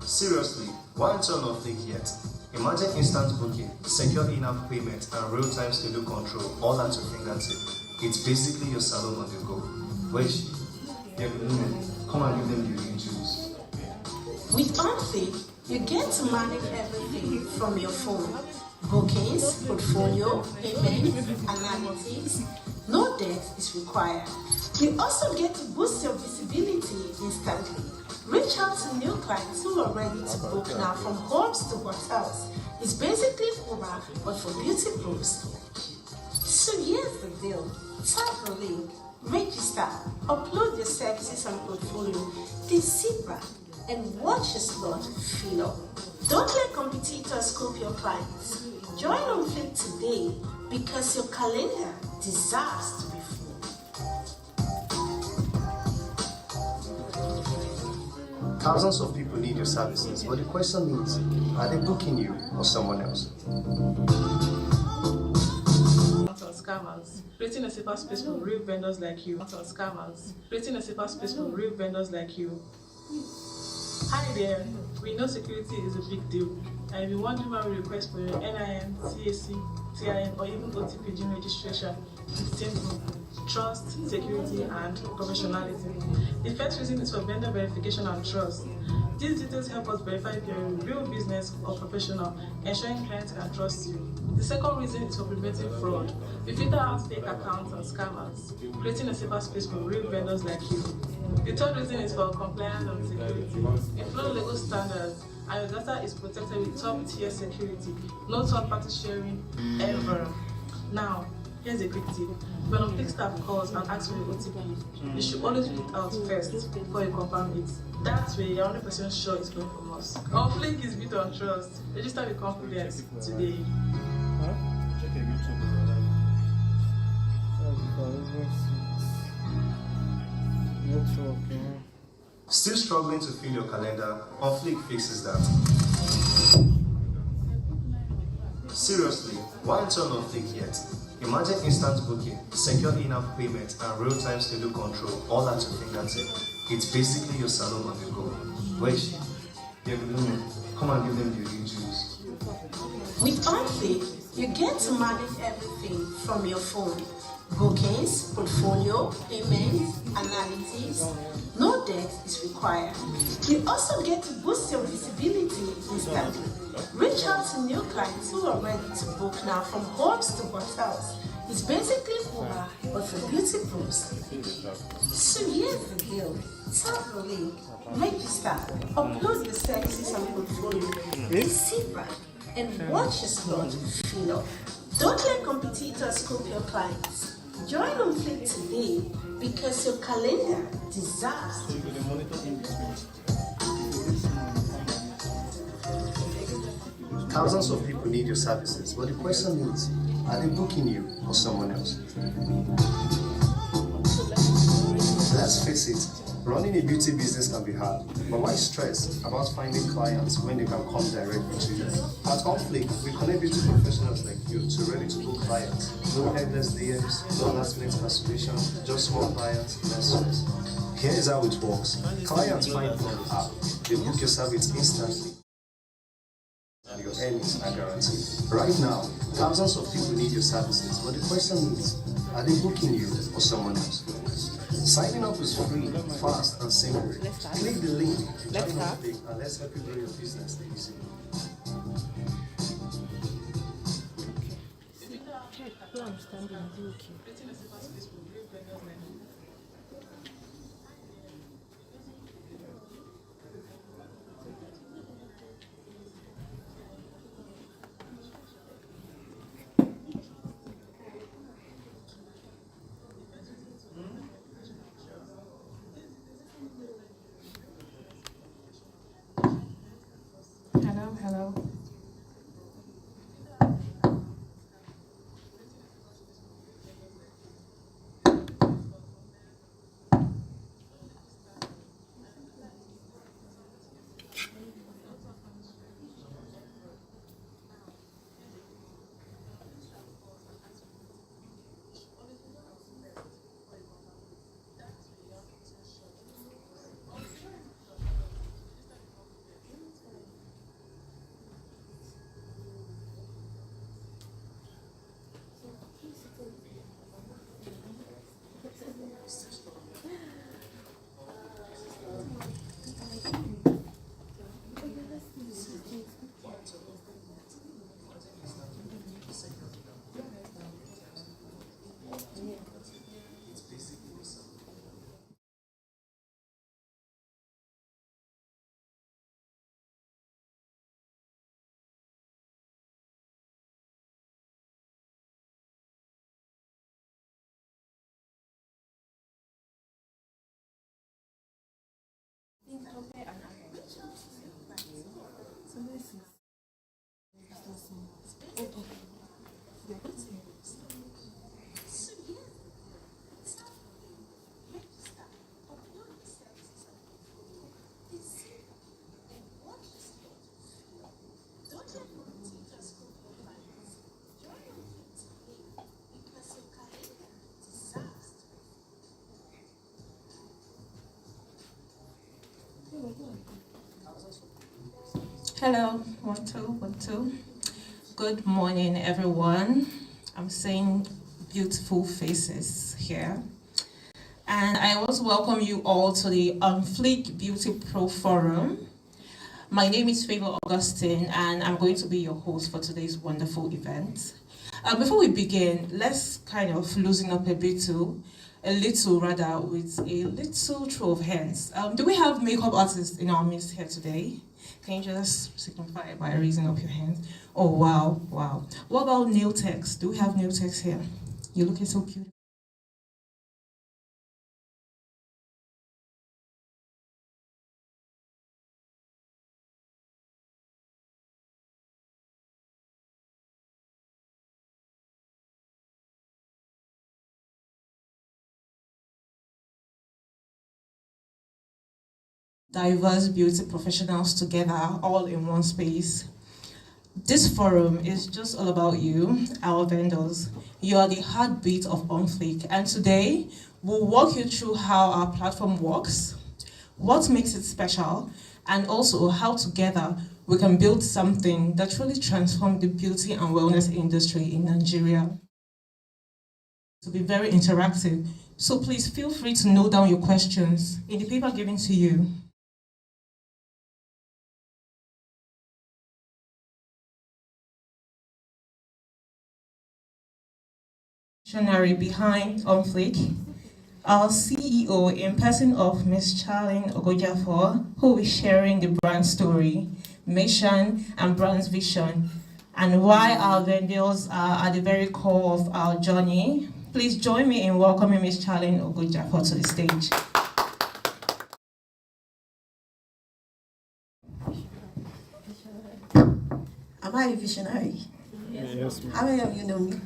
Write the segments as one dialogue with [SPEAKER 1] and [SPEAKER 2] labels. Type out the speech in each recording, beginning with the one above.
[SPEAKER 1] Seriously, why aren't you on onfleekQ yet? Imagine instant booking, secure in-app payment, and real-time schedule control all at your fingertip. It's basically your salon on the go. Wait, yeah, come and give them the real juice.
[SPEAKER 2] With onfleekQ, you get to manage everything from your phone. Bookings, portfolio, payments, analytics. No debt is required. You also get to boost your visibility instantly. Reach out to new clients who are ready to book now, from homes to hotels. It's basically Uber, but for beauty pros. So here's the deal. Tap the link, register, upload your services and portfolio, then sit back and watch your slot fill up. Don't let competitors scoop your clients. Join onfleekQ today because your calendar deserves to be full.
[SPEAKER 1] Thousands of people need your services, but the question is, are they booking you or someone else?
[SPEAKER 3] Scammers, creating a safer space for real vendors like you. Scammers, creating a safer space for real vendors like you. Hi there, we know security is a big deal, and if you want to request for your NIN, CAC, TIN, or even OTP gene registration, it's simple. Trust, security, and professionalism. The first reason is for vendor verification and trust. These details help us verify if you're a real business or professional, ensuring clients can trust you. The second reason is for preventing fraud. We filter out fake accounts and scammers, creating a safer space for real vendors like you. The third reason is for compliance and security. We follow legal standards, and your data is protected with top-tier security. No third-party sharing ever. Now, here's a quick tip. When onfleekQ staff calls and asks for your OTP, you should always read it out first before you confirm it. That way, you're 100% sure it's coming from us. onfleekQ is built on trust. Register with confidence today.
[SPEAKER 4] Check your YouTube.
[SPEAKER 1] Still struggling to fill your calendar? onfleekQ fixes that. Seriously, why aren't you on onfleekQ yet? Imagine instant booking, secure in-app payment, and real-time schedule control all at your fingertip. It's basically your salon on the go. Wait, yeah, come and give them the real juice.
[SPEAKER 2] With onfleekQ, you get to manage everything from your phone. Bookings, portfolio, payments, analytics. No debt is required. You also get to boost your visibility instantly. Reach out to new clients who are ready to book now, from homes to hotels. It's basically Uber, but for beauty pros. So here's the deal. Tap the link, register, upload your services and portfolio, then sit back and watch your slot fill up. Don't let competitors scoop your clients. Join onfleekQ today because your calendar deserves to be full.
[SPEAKER 1] Thousands of people need your services, but the question is, are they booking you or someone else? Let's face it, running a beauty business can be hard, but why stress about finding clients when they can come directly to you? At onfleekQ, we connect beauty professionals like you to ready to book clients. No endless DMs, no last minute cancellation, just small clients, less stress. Here is how it works. Clients find you on the app, they book your service instantly, and your earnings are guaranteed. Right now, thousands of people need your services, but the question is, are they booking you or someone else? Signing up is free, fast, and simple. Click the link, join onfleekQ, and let's help you grow your business easily.
[SPEAKER 3] Hello.
[SPEAKER 5] Hello, 1 2 1 2. Good morning, everyone. I'm seeing beautiful faces here. And I want to welcome you all to the OnFleek Beauty Pro Forum. My name is Favor Augustine, and I'm going to be your host for today's wonderful event. Before we begin, let's kind of loosen up a little with a little throw of hands. Do we have makeup artists in our midst here today? Can you just signify by raising up your hands? Oh, wow, wow. What about nail techs? Do we have nail techs here? You're looking so cute. Diverse beauty professionals together all in one space. This forum is just all about you, our vendors. You are the heartbeat of OnFleek, and today we'll walk you through how our platform works, what makes it special, and also how together we can build something that truly transforms the beauty and wellness industry in Nigeria. To be very interactive, so please feel free to note down your questions in the paper given to you. Visionary behind OnFleek, our CEO in person of Ms. Charlene Ogojafor, who will be sharing the brand story, mission, and brand's vision, and why our vendors are at the very core of our journey. Please join me in welcoming Ms. Charlene Ogojafor to the stage.
[SPEAKER 6] Am I a visionary?
[SPEAKER 4] Yes, ma'am.
[SPEAKER 6] How many of you know me?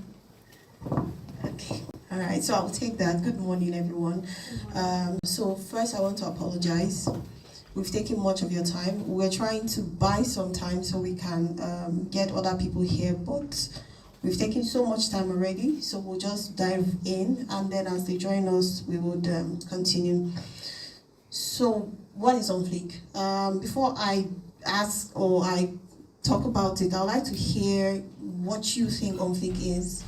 [SPEAKER 6] Okay. All right. So I'll take that. Good morning, everyone. So first, I want to apologize. We've taken much of your time. We're trying to buy some time so we can get other people here, but we've taken so much time already. So we'll just dive in, and then as they join us, we would continue. So what is OnFleek? Before I ask or I talk about it, I'd like to hear what you think OnFleek is.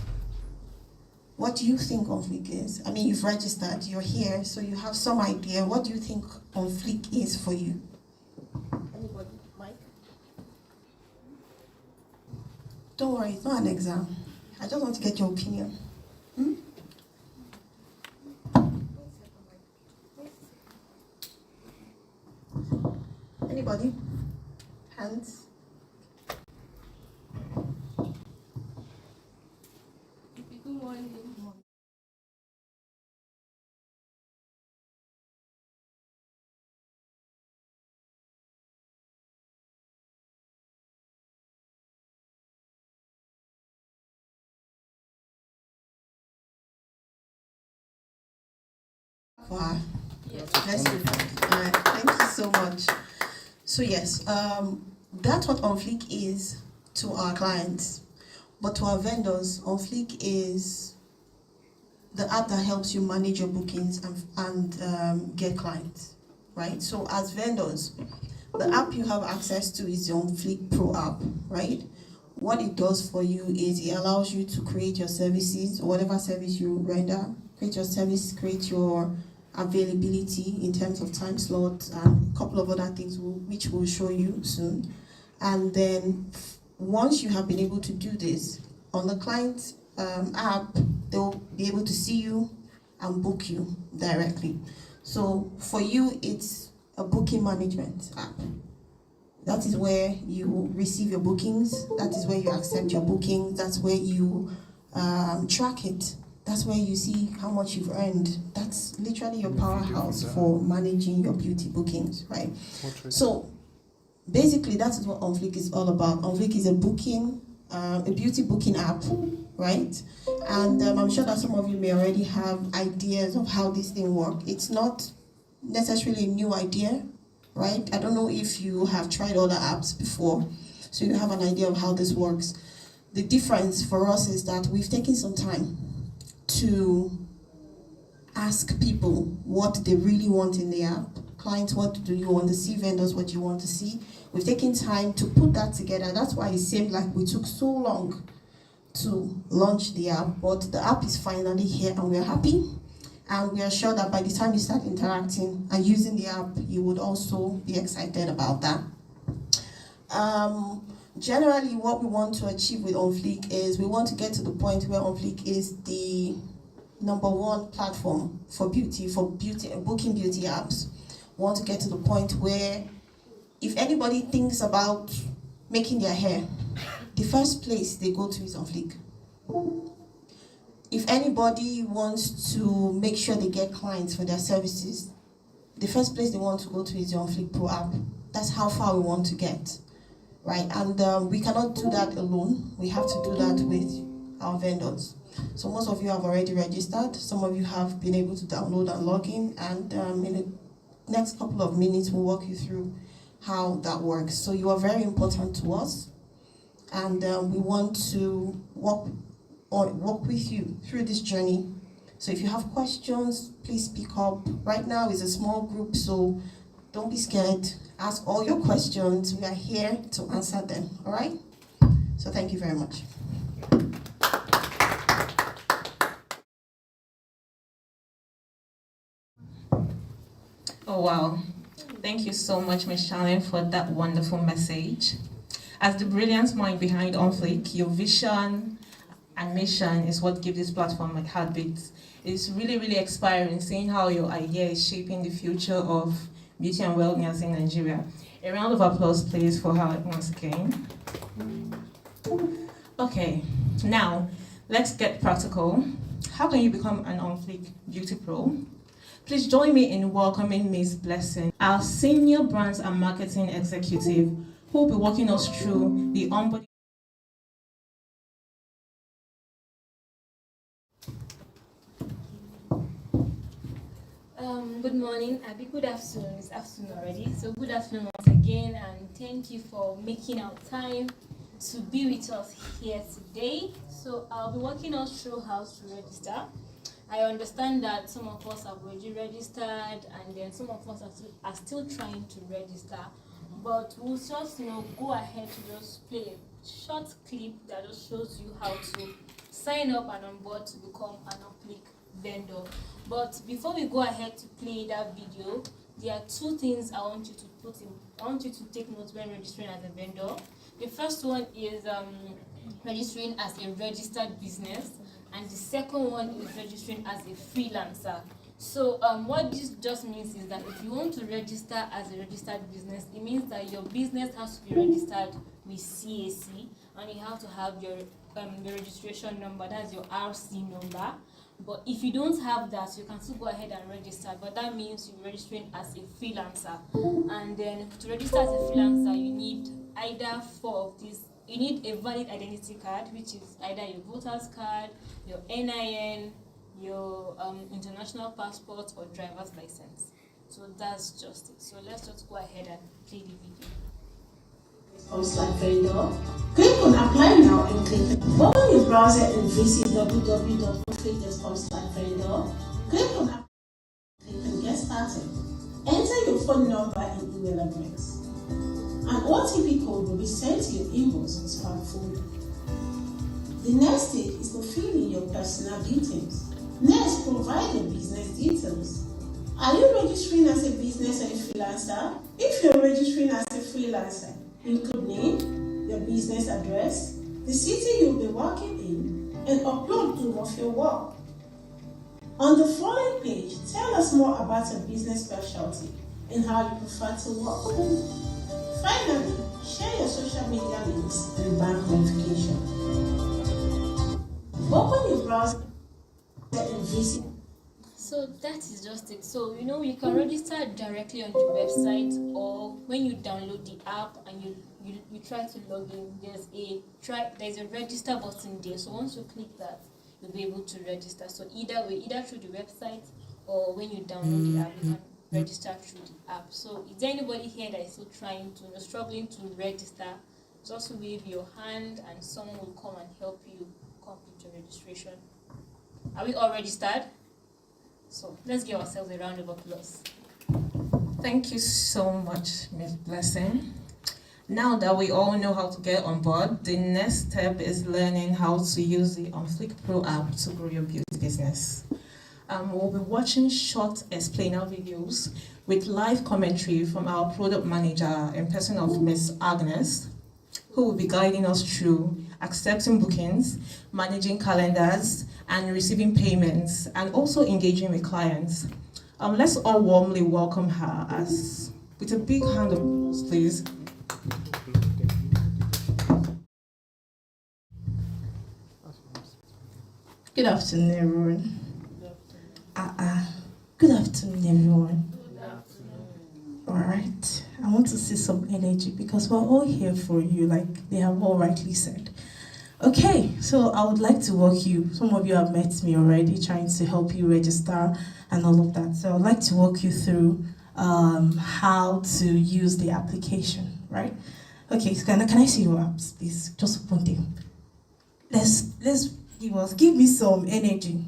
[SPEAKER 6] What do you think OnFleek is? I mean, you've registered, you're here, so you have some idea. What do you think OnFleek is for you? Anybody? Mike? Don't worry, it's not an exam. I just want to get your opinion. Anybody? Hands?
[SPEAKER 7] Good morning.
[SPEAKER 6] Wow. Yes. Let's do that. All right. Thank you so much. So yes, that's what OnFleek is to our clients. But to our vendors, OnFleek is the app that helps you manage your bookings and get clients, right? So as vendors, the app you have access to is the OnFleek Pro app, right? What it does for you is it allows you to create your services, whatever service you render, create your service, create your availability in terms of time slots and a couple of other things which we'll show you soon. And then once you have been able to do this, on the client app, they'll be able to see you and book you directly. So for you, it's a booking management app. That is where you receive your bookings. That is where you accept your bookings. That's where you track it. That's where you see how much you've earned. That's literally your powerhouse for managing your beauty bookings, right? So basically, that is what onfleek is all about. onfleek is a beauty booking app, right? And I'm sure that some of you may already have ideas of how this thing works. It's not necessarily a new idea, right? I don't know if you have tried other apps before, so you have an idea of how this works. The difference for us is that we've taken some time to ask people what they really want in the app. Clients, what do you want to see? Vendors, what do you want to see? We've taken time to put that together. That's why it seemed like we took so long to launch the app, but the app is finally here and we're happy. And we are sure that by the time you start interacting and using the app, you would also be excited about that. Generally, what we want to achieve with onfleek is we want to get to the point where onfleek is the #1 platform for booking beauty apps. We want to get to the point where if anybody thinks about making their hair, the first place they go to is onfleek. If anybody wants to make sure they get clients for their services, the first place they want to go to is the onfleek Pro app. That's how far we want to get, right? And we cannot do that alone. We have to do that with our vendors. So most of you have already registered. Some of you have been able to download and log in. And in the next couple of minutes, we'll walk you through how that works. So you are very important to us. And we want to walk with you through this journey. So if you have questions, please speak up. Right now is a small group, so don't be scared. Ask all your questions. We are here to answer them, all right? So thank you very much.
[SPEAKER 5] Oh, wow. Thank you so much, Ms. Shannon, for that wonderful message. As the brilliant mind behind onfleek, your vision and mission is what gives this platform a heartbeat. It's really, really inspiring seeing how your idea is shaping the future of beauty and wellness in Nigeria. A round of applause, please, for her once again. Okay, now let's get practical. How can you become an onfleek beauty pro? Please join me in welcoming Ms. Blessing, our senior brands and marketing executive, who will be walking us through the onboarding.
[SPEAKER 7] Good morning, Abby. Good afternoon. It's afternoon already. So good afternoon once again, and thank you for making our time to be with us here today. So I'll be walking us through how to register. I understand that some of us have already registered, and then some of us are still trying to register. But we'll just go ahead to just play a short clip that just shows you how to sign up and on board to become an onfleek vendor. But before we go ahead to play that video, there are two things I want you to put in. I want you to take note when registering as a vendor. The first one is registering as a registered business, and the second one is registering as a freelancer. So what this just means is that if you want to register as a registered business, it means that your business has to be registered with CAC, and you have to have your registration number, that's your RC number. But if you don't have that, you can still go ahead and register, but that means you're registering as a freelancer. And then to register as a freelancer, you need either 4 of these. You need a valid identity card, which is either your voter's card, your NIN, your international passport, or driver's license. So that's just it. So let's just go ahead and play the video.
[SPEAKER 2] Vendor. Click on apply now and click. Open your browser and visit www.onfleek.com/vendor. Click on apply and get started. Enter your phone number and email address. An OTP code will be sent to your inbox and spam folder. The next stage is to fill in your personal details. Next, provide your business details. Are you registering as a business or a freelancer? If you're registering as a freelancer, include name, your business address, the city you'll be working in, and upload proof of your work. On the following page, tell us more about your business specialty and how you prefer to work. Finally, share your social media links and bank verification. Open your browser.
[SPEAKER 7] So that is just it. So you can register directly on the website, or when you download the app and you try to log in, there's a register button there. So once you click that, you'll be able to register. So either way, either through the website or when you download the app, you can register through the app. So is there anybody here that is still trying to struggling to register? Just wave your hand and someone will come and help you complete your registration. Are we all registered? So let's give ourselves a round of applause.
[SPEAKER 5] Thank you so much, Ms. Blessing. Now that we all know how to get on board, the next step is learning how to use the onfleekQ Pro app to grow your beauty business. We'll be watching short explainer videos with live commentary from our product manager in person of Ms. Agnes, who will be guiding us through accepting bookings, managing calendars, and receiving payments, and also engaging with clients. Let's all warmly welcome her with a big hand of applause, please.
[SPEAKER 6] Good afternoon, everyone. Good afternoon, everyone. All right. I want to see some energy because we're all here for you, like they have all rightly said. Okay, so I would like to walk you. Some of you have met me already, trying to help you register and all of that. So I'd like to walk you through how to use the application, right? Okay, so can I see your apps, please? Just one thing. Let's give me some energy.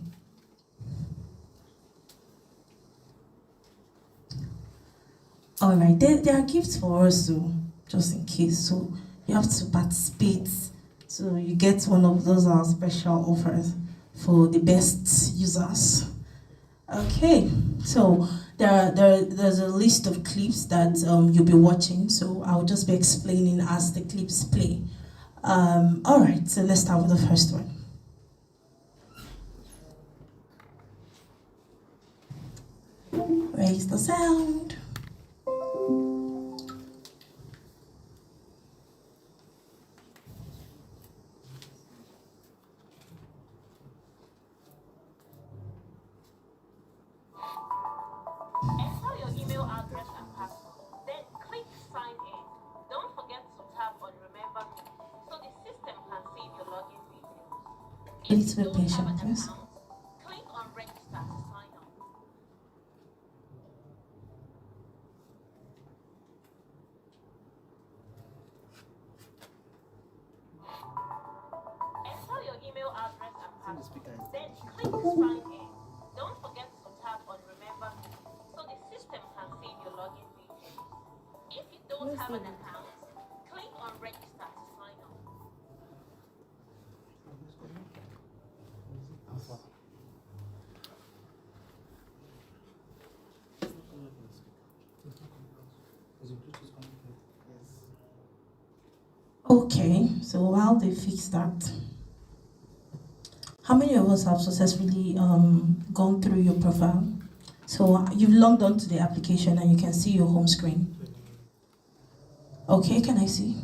[SPEAKER 6] All right, there are gifts for us, so just in case. So you have to participate. So you get one of those special offers for the best users. Okay, so there's a list of clips that you'll be watching. So I'll just be explaining as the clips play. All right, so let's start with the first one. Raise the sound.
[SPEAKER 5] Enter your email address and password. Then click sign in. Don't forget to tap on remember me so the system can save your login details.
[SPEAKER 6] Please be patient, please.
[SPEAKER 5] Click on register to sign up. Enter your email address and password. Then click sign in. Don't forget to tap on remember me so the system can save your login details. If you don't have an account, click on register to sign up.
[SPEAKER 6] Okay, so while they fix that, how many of us have successfully gone through your profile? So you've logged on to the application and you can see your home screen. Okay, can I see?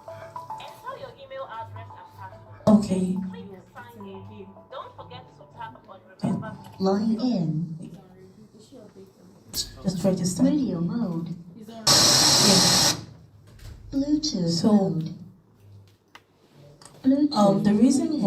[SPEAKER 5] Enter your email address and password.
[SPEAKER 6] Okay.
[SPEAKER 5] Click sign in. Don't forget to tap on remember me.
[SPEAKER 8] Log in.
[SPEAKER 6] Just register.
[SPEAKER 8] Radio mode.
[SPEAKER 6] Yeah.
[SPEAKER 8] Bluetooth
[SPEAKER 6] So,
[SPEAKER 8] mode. Bluetooth.
[SPEAKER 6] the reason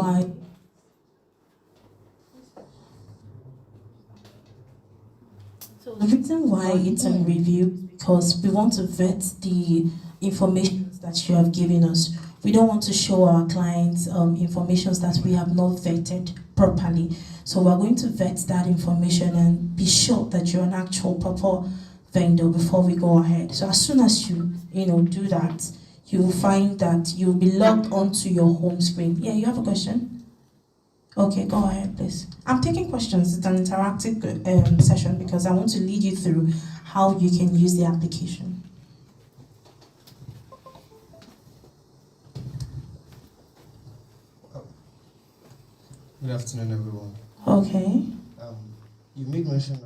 [SPEAKER 6] why it's in review because we want to vet the information that you have given us. We don't want to show our clients information that we have not vetted properly. So we're going to vet that information and be sure that you're an actual proper vendor before we go ahead. So as soon as you do that, you'll find that you'll be logged onto your home screen. Yeah, you have a question? Okay, go ahead, please. I'm taking questions. It's an interactive session because I want to lead you through how you can use the application.
[SPEAKER 9] Good afternoon, everyone.
[SPEAKER 6] Okay.
[SPEAKER 9] You made mention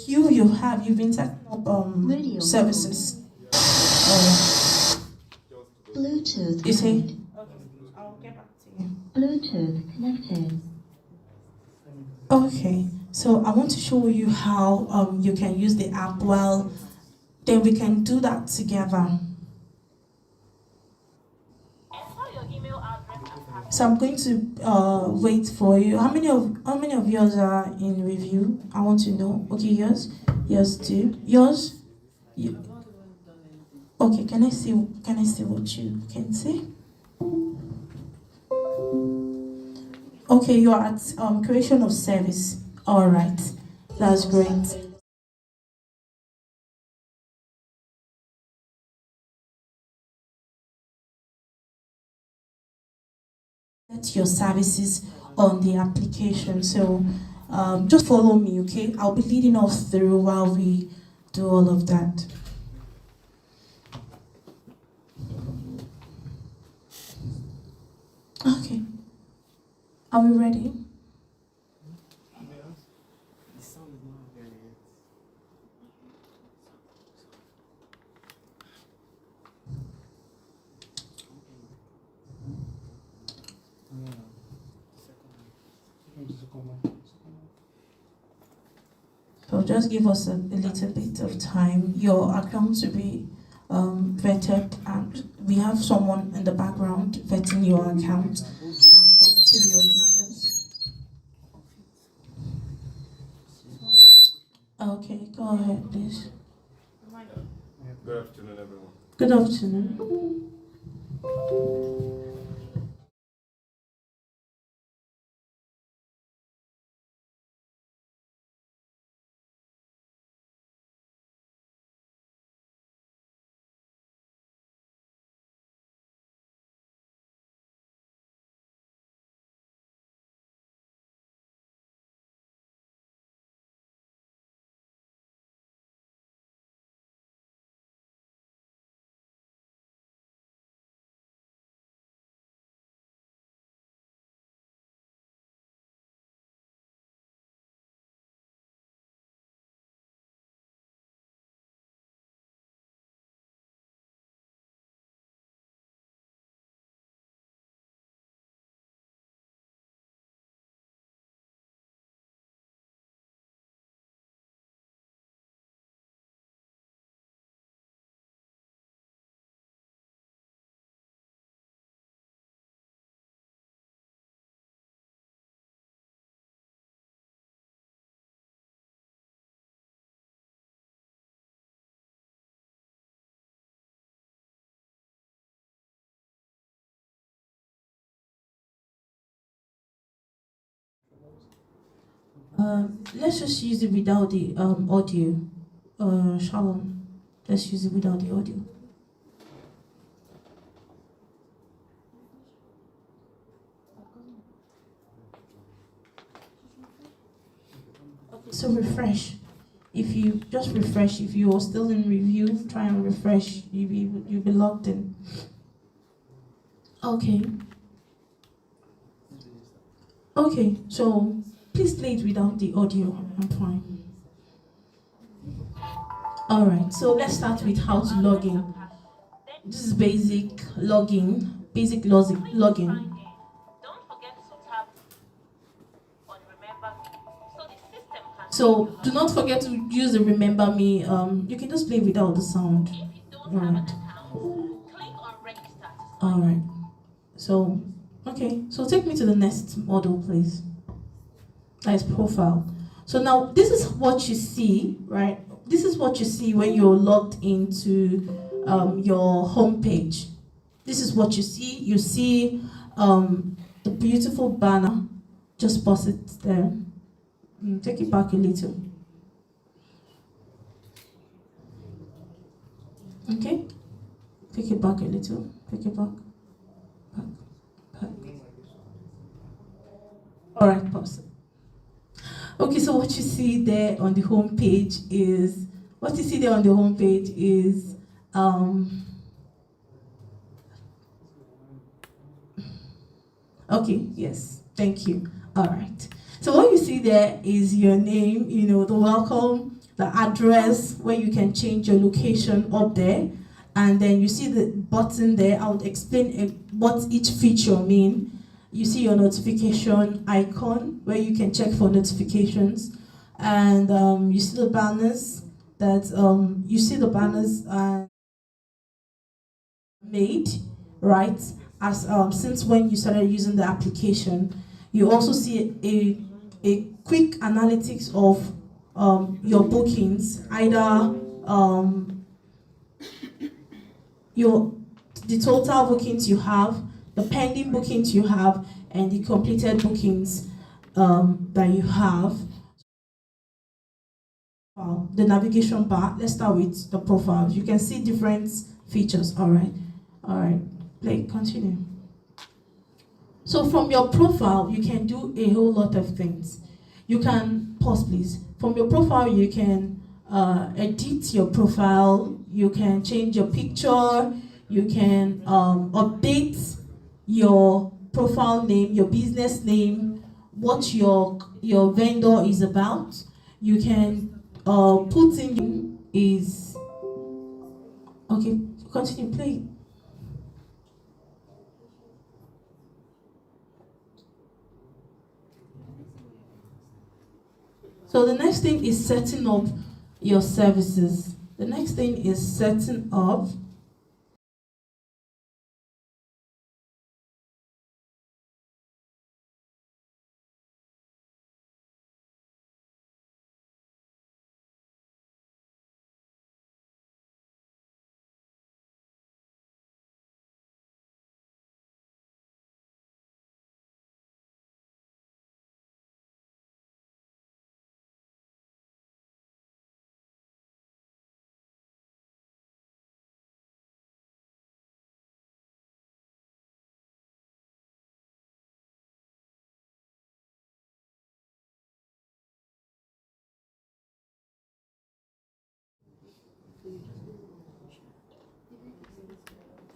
[SPEAKER 5] you've been setting up
[SPEAKER 8] Radio
[SPEAKER 5] services.
[SPEAKER 8] Bluetooth
[SPEAKER 5] You see?
[SPEAKER 8] mode.
[SPEAKER 5] Okay, I'll get back to you.
[SPEAKER 8] Bluetooth connected.
[SPEAKER 5] Okay, so I want to show you how you can use the app. Well, then we can do that together. So I'm going to wait for you. How many of yours are in review? I want to know. Okay, yours too. Yours? You. Okay, can I see what you can see? Okay, you are at creation of service. All right, that's great. Set your services on the application. So just follow me, okay? I'll be leading us through while we do all of that. Okay. Are we ready? So just give us a little bit of time. Your accounts will be vetted, and we have someone in the background vetting your account and going through your details. Okay, go ahead, please.
[SPEAKER 10] Good afternoon, everyone.
[SPEAKER 5] Good afternoon. Let's just use it without the audio. Shalom. Let's use it without the audio. So refresh. If you just refresh, if you are still in review, try and refresh. You'll be logged in. Okay. Okay. So please play it without the audio. I'm fine. All right. So let's start with how to log in. This is basic login. Basic login. So do not forget to use the remember me. You can just play without the sound. Alright. Alright. So okay. So take me to the next model, please. That is profile. So now this is what you see, right? This is what you see when you're logged into your home page. This is what you see. You see the beautiful banner. Just pause it there. Take it back a little. Okay? Take it back a little. Take it back. Back. Alright, pause. Okay, so what you see there on the home page is okay, yes, thank you. Alright. So what you see there is your name, the welcome
[SPEAKER 11] the address where you can change your location up there, and then you see the button there. I would explain what each feature mean. You see your notification icon where you can check for notifications, and you see the banners that made, right? As since when you started using the application, you also see a quick analytics of your bookings, either the total bookings you have, the pending bookings you have, and the completed bookings that you have. The navigation bar, let's start with the profiles. You can see different features. All right, play, continue. So from your profile, you can do a whole lot of things. You can, pause please. From your profile, you can edit your profile, you can change your picture, you can update your profile name, your business name, what your vendor is about. You can put in is, okay, continue, play. So the next thing is setting up your services. The next thing is setting up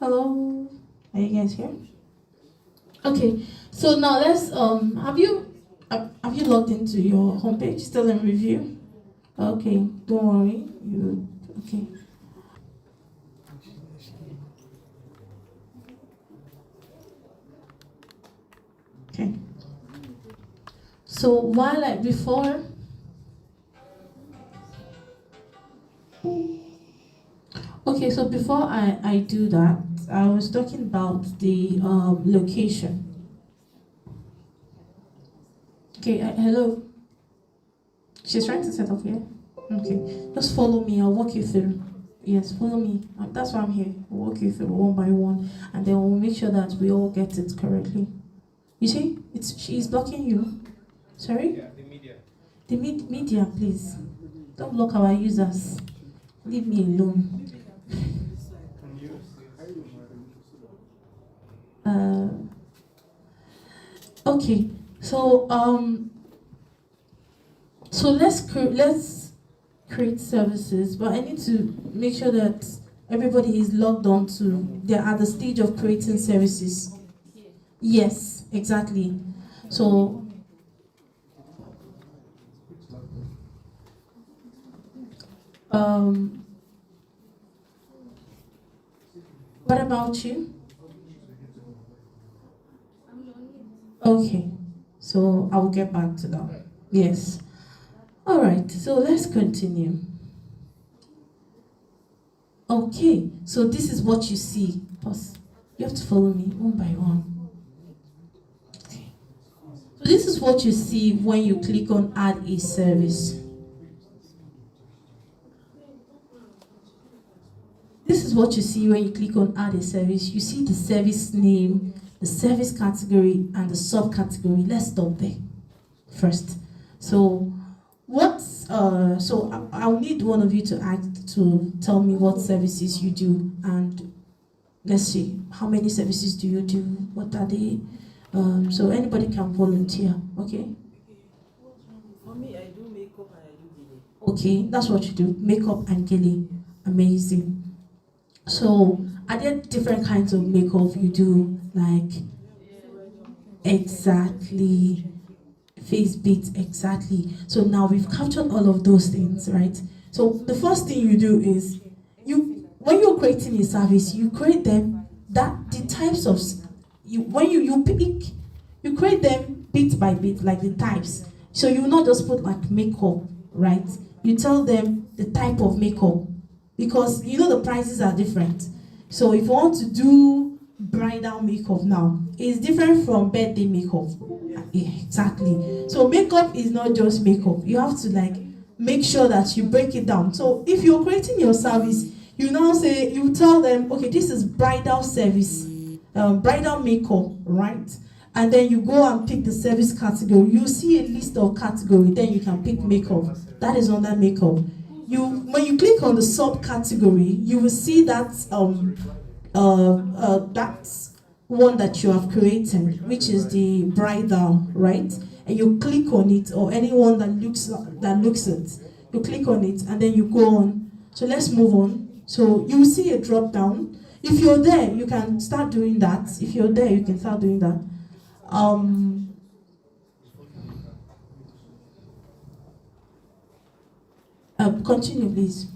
[SPEAKER 11] hello, are you guys here? Okay, so now let's have you logged into your homepage? Still in review? Okay, don't worry. Okay. Okay. So while before. Okay, so before I do that, I was talking about the location. Okay, hello. She's trying to set up here. Okay, just follow me. I'll walk you through. Yes, follow me. That's why I'm here. I'll walk you through one by one, and then we'll make sure that we all get it correctly. You see, she's blocking you. Sorry?
[SPEAKER 4] Yeah, the media.
[SPEAKER 11] The media, please. Don't block our users. Leave me alone. Okay, so let's create services, but I need to make sure that everybody is logged on to. They're at the stage of creating services. Yes, exactly. So what about you? Okay, so I will get back to that. Yes. All right, so let's continue. Okay, so this is what you see. Pause. You have to follow me one by one. Okay. So this is what you see when you click on add a service. This is what you see when you click on add a service. You see the service name, the service category, and the subcategory. Let's stop there first. So I'll need one of you to tell me what services you do, and let's see, how many services do you do? What are they? So anybody can volunteer, okay?
[SPEAKER 12] For me, I do makeup and I do gele.
[SPEAKER 11] Okay, that's what you do, makeup and gele. Amazing. So are there different kinds of makeup you do? Like, exactly. face bit, exactly. So now we've captured all of those things, right? So the first thing you do is when you're creating a service, you create them that the types of you create them bit by bit, like the types. So you will not just put like makeup, right? You tell them the type of makeup, because you know the prices are different. So if you want to do bridal makeup now, it's different from birthday makeup. Yeah, exactly. So makeup is not just makeup. You have to like make sure that you break it down. So if you're creating your service, you tell them, okay, this is bridal service, bridal makeup, right? And then you go and pick the service category. You see a list of category, then you can pick makeup. That is under makeup. When you click on the subcategory, you will see that that's one that you have created, which is the bridal, right? And you click on it, or anyone that looks it, you click on it, and then you go on. So let's move on. So you will see a drop down. If you're there, you can start doing that. If you're there, you can start doing that. Continue, please.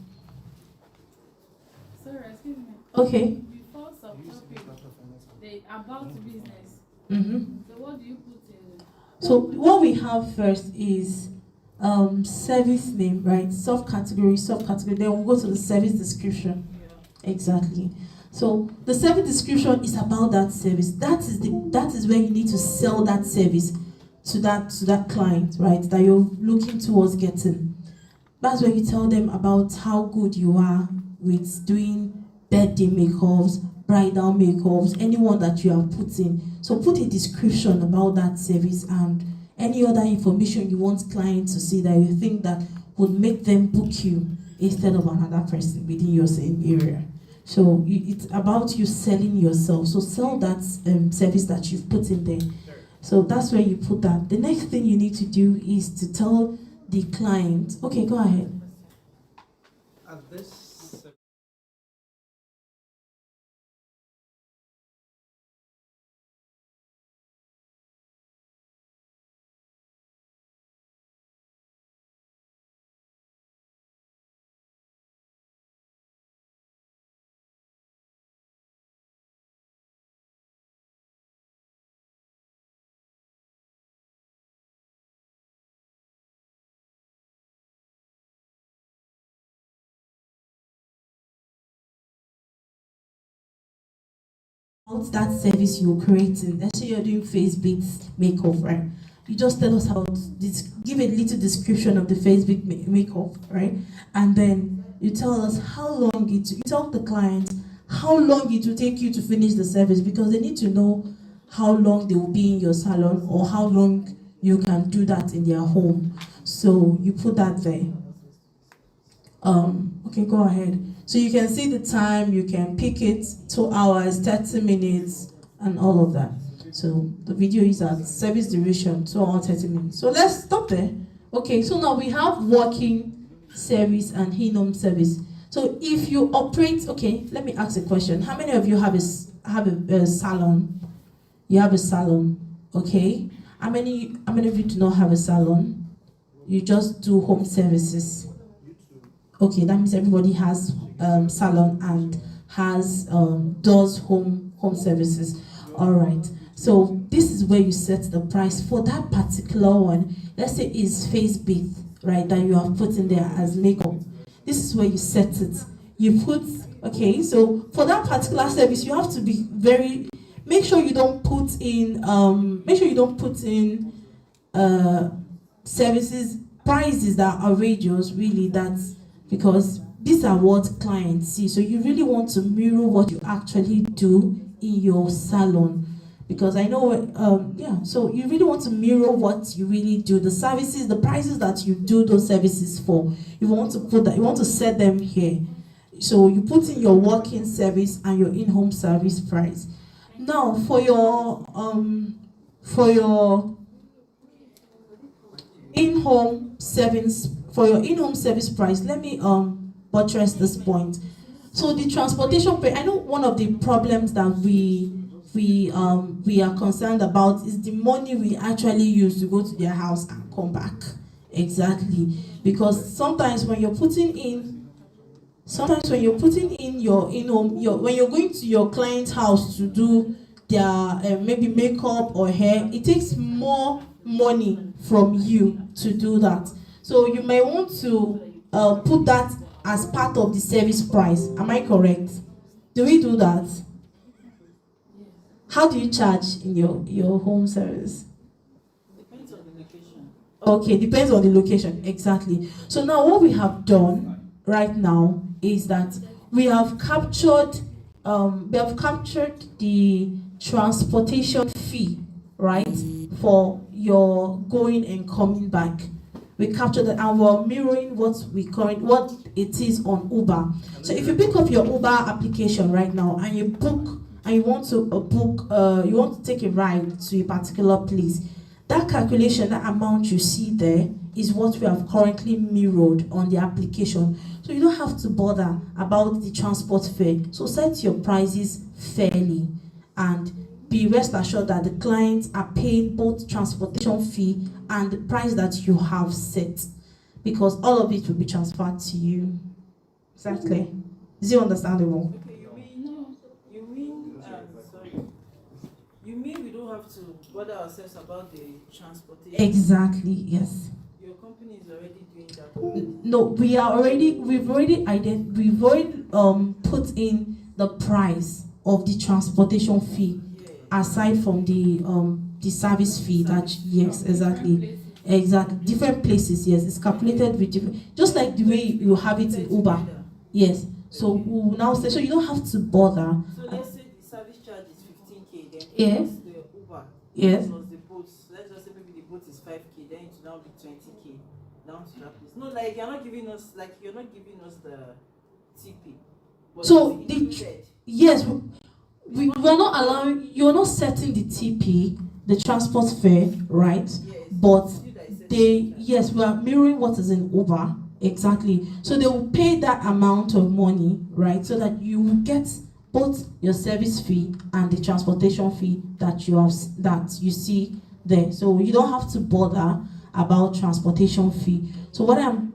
[SPEAKER 13] Sorry, excuse me.
[SPEAKER 11] Okay.
[SPEAKER 13] Before subtopic, the about business.
[SPEAKER 11] Mm-hmm.
[SPEAKER 13] So what do you put in?
[SPEAKER 11] So what we have first is service name, right? Subcategory. Then we'll go to the service description. Yeah. Exactly. So the service description is about that service. That is where you need to sell that service to that client, right? That you're looking towards getting. That's where you tell them about how good you are with doing birthday makeups, bridal makeups, anyone that you have put in. So put a description about that service and any other information you want clients to see that you think that would make them book you instead of another person within your same area. So it's about you selling yourself. So sell that service that you've put in there. So that's where you put that. The next thing you need to do is to tell the client. Okay, go ahead.
[SPEAKER 4] At this
[SPEAKER 11] About that service you're creating. Let's say you're doing face beats makeup, right? You just tell us about this, give a little description of the face beat makeup, right? And then you tell us you tell the client how long it will take you to finish the service, because they need to know how long they will be in your salon or how long you can do that in their home. So you put that there. Okay, go ahead. So you can see the time, you can pick it, 2 hours, 30 minutes, and all of that. So the video is at service duration, 2 hours, 30 minutes. So let's stop there. Okay, so now we have working service and in-home service. So if you operate, okay, let me ask a question. How many of you have a salon? You have a salon, okay? How many of you do not have a salon? You just do home services. Okay, that means everybody has salon and does home services. All right. So this is where you set the price for that particular one. Let's say it's face beat, right? That you have put in there as makeup. This is where you set it. You put, okay. So for that particular service, you have to be make sure you don't put in services prices that are outrageous. Really, that's because these are what clients see. So you really want to mirror what you actually do in your salon. Because I know, so you really want to mirror what you really do. The services, the prices that you do those services for, you want to put that, you want to set them here. So you put in your working service and your in-home service price. Now, for your in-home service price, let me buttress this point. So the transportation pay, I know one of the problems that we we are concerned about is the money we actually use to go to their house and come back. Exactly. Because sometimes when you're putting in your when you're going to your client's house to do their maybe makeup or hair, it takes more money from you to do that. So you may want to put that as part of the service price. Am I correct? Do we do that? How do you charge in your home service?
[SPEAKER 12] Depends on the location.
[SPEAKER 11] Okay, depends on the location, exactly. So now what we have done right now is that we have captured the transportation fee, right, for your going and coming back. We captured that and we're mirroring what it is on Uber. So if you pick up your Uber application right now and you book and you want to you want to take a ride to a particular place, that calculation, that amount you see there is what we have currently mirrored on the application. So you don't have to bother about the transport fare. So set your prices fairly and be rest assured that the clients are paying both transportation fee and the price that you have set, because all of it will be transferred to you. Exactly. Is it understandable?
[SPEAKER 12] Okay, you mean we don't have to bother ourselves about the transportation?
[SPEAKER 11] Exactly, yes.
[SPEAKER 12] Your company is already doing that.
[SPEAKER 11] No, we've already put in the price of the transportation fee, aside from the service fee. That yes, exactly. Different places, yes. It's calculated with different, just like the way you have it in Uber. Yes. So we will now say, so you don't have to bother.
[SPEAKER 12] So let's say the service charge is 15K, then
[SPEAKER 11] Yeah.
[SPEAKER 12] plus the Uber,
[SPEAKER 11] Yes.
[SPEAKER 12] plus the boat. Let's just say maybe the boat is 5K, then it will now be 20K down to that place. No, like you're not giving us the TP.
[SPEAKER 11] So yes, we are not allowing, you're not setting the TP, the transport fare, right?
[SPEAKER 12] Yes.
[SPEAKER 11] But we are mirroring what is in Uber. Exactly. So they will pay that amount of money, right? So that you will get both your service fee and the transportation fee that you see there. So you don't have to bother about transportation fee. So where I'm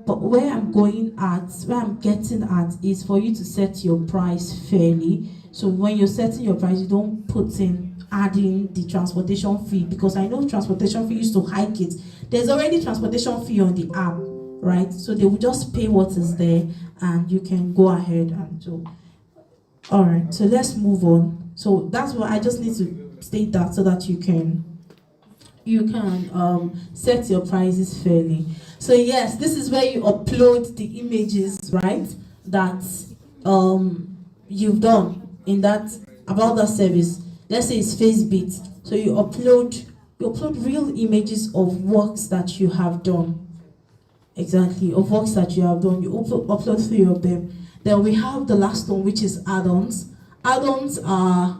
[SPEAKER 11] getting at is for you to set your price fairly. So when you're setting your price, you don't put in adding the transportation fee, because I know transportation fee used to hike it. There's already transportation fee on the app, right? So they will just pay what is there and you can go ahead and do. All right, so let's move on. So that's what I just need to state that so that you can set your prices fairly. So yes, this is where you upload the images, right, that you've done in that about that service. Let's say it's FaceBit. So you upload real images of works that you have done. Exactly, of works that you have done. You upload 3 of them. Then we have the last one, which is add-ons. Add-ons are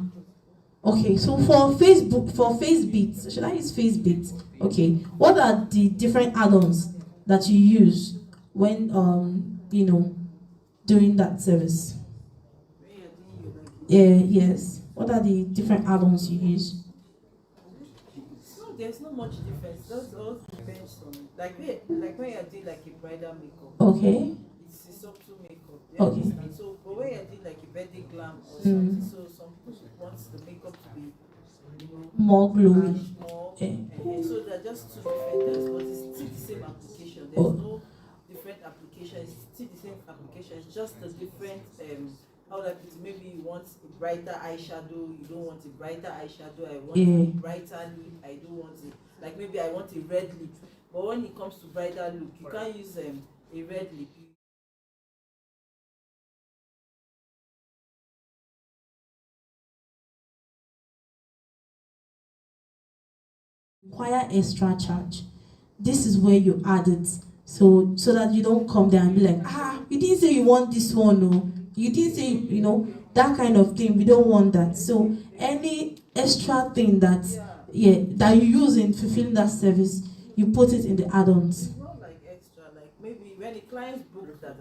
[SPEAKER 11] okay. So for FaceBit, should I use FaceBit? Okay. What are the different add-ons that you use when doing that service? Yes. What are the different add-ons you use?
[SPEAKER 12] There's not much difference. That all depends on like when you're doing like a bridal makeup.
[SPEAKER 11] Okay.
[SPEAKER 12] It's a subtle makeup.
[SPEAKER 11] Okay.
[SPEAKER 12] So but when you're doing like a birthday glam or something, so some people want the makeup to be
[SPEAKER 11] more glowy.
[SPEAKER 12] So they're just two different things, but it's still the same application. There's no different application. It's still the same application. It's just a different how would I put it? Maybe you want a brighter eyeshadow, you don't want a brighter eyeshadow, I want a brighter lip, I don't want it. Like maybe I want a red lip. But when it comes to brighter look, you can't use a red lip.
[SPEAKER 11] Require extra charge. This is where you add it. So that you don't come there and be like, you didn't say you want this one, no. You didn't say, that kind of thing. We don't want that. So any extra thing that you use in fulfilling that service, you put it in the add-ons.
[SPEAKER 12] It's not like extra, like maybe when the clients book that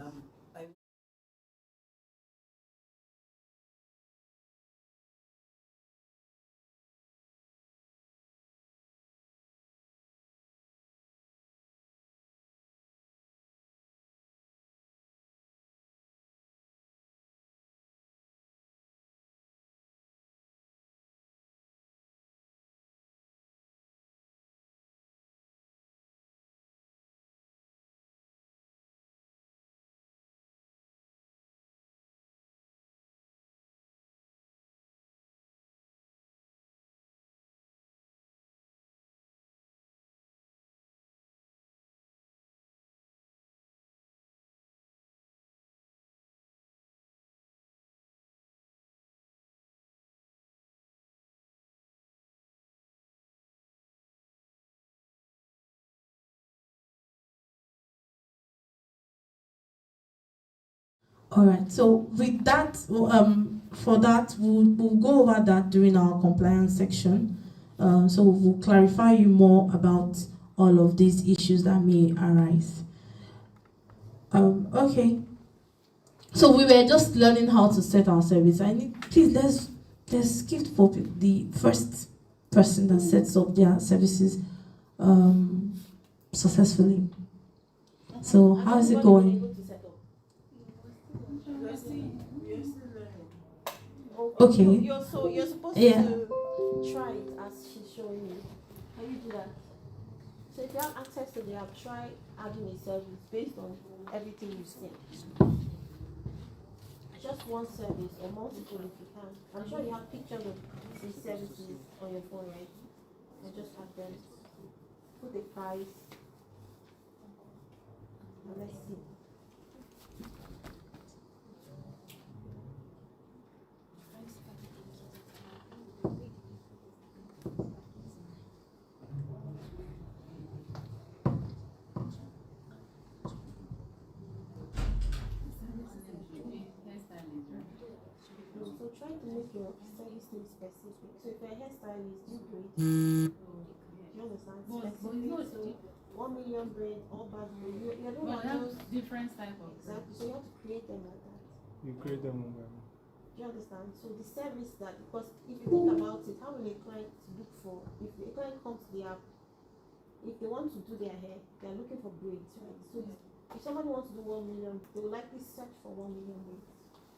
[SPEAKER 11] All right. So with that, for that, we'll go over that during our compliance section. So we'll clarify you more about all of these issues that may arise. Okay. So we were just learning how to set our service. Please let's gift for the first person that sets up their services successfully. So how is it going? Okay.
[SPEAKER 2] You're supposed to try it as she's showing you. Can you do that? So if you have access to the app, try adding a service based on everything you've seen. Just one service or multiple if you can. I'm sure you have pictures of these services on your phone, right? And just add them. Put a price. And let's see. So try to make your service name specific. So if you're a hairstylist, you create. Do you understand? Specific. So 1 million braid, all bad braid. You don't have those
[SPEAKER 13] different type of.
[SPEAKER 2] Exactly. So you have to create them like that.
[SPEAKER 9] You create them on
[SPEAKER 2] Do you understand? So the service that, because if you think about it, how will a client look for? If a client comes to the app, if they want to do their hair, they're looking for braids, right? So if somebody wants to do 1 million, they will likely search for 1 million braids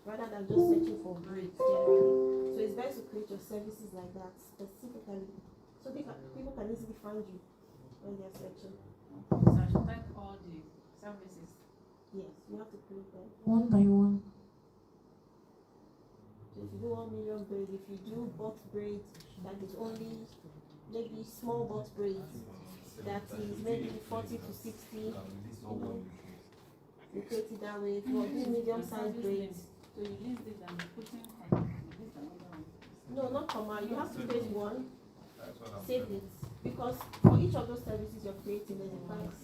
[SPEAKER 2] rather than just searching for braids generally. So it's best to create your services like that specifically, so people can easily find you when they're searching.
[SPEAKER 13] So I should type all the services.
[SPEAKER 2] Yes, you have to create them.
[SPEAKER 11] One by one.
[SPEAKER 2] So if you do 1 million braids, if you do box braids, that is only maybe small box braids, that is maybe 40 to 60, you know, you create it that way. For medium sized braids.
[SPEAKER 13] So you list it and put in comma.
[SPEAKER 2] No, not comma. You have to create one, save it. Because for each of those services you're creating, there's a price.